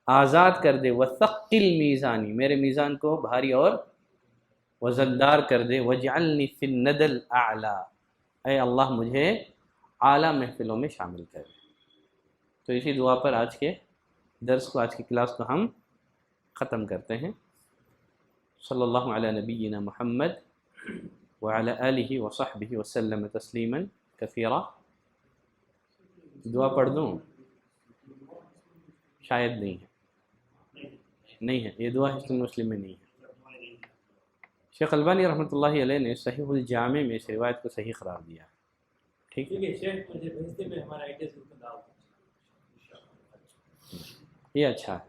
آزاد کر دے، وثقل میزانی، میرے میزان کو بھاری اور وزندار کر دے، وجعلنی فی الند الاعلی، اے اللہ مجھے اعلیٰ محفلوں میں شامل کر دے. تو اسی دعا پر آج کے درس کو، آج کی کلاس کو ہم ختم کرتے ہیں. صلی اللہ علی نبینا محمد وعلی آلہ وصحبہ وسلم تسلیما کثیرا. دعا پڑھ دوں؟ شاید نہیں ہے، یہ دعا حسن مسلم میں نہیں ہے. شیخ البانی رحمۃ اللہ علیہ نے صحیح الجامع میں اس روایت کو صحیح قرار دیا. ٹھیک ہے، یہ اچھا ہے.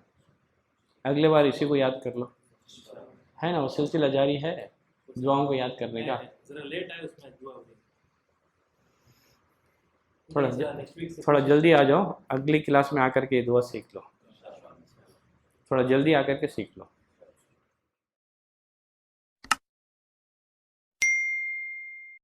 اگلے بار اسی کو یاد کر لو، ہے نا، وہ سلسلہ جاری ہے دعاؤں کو یاد کرنے کا. تھوڑا جلدی آ جاؤ، اگلی کلاس میں آ کر کے یہ دعا سیکھ لو، تھوڑا جلدی آ کر کے سیکھ لو.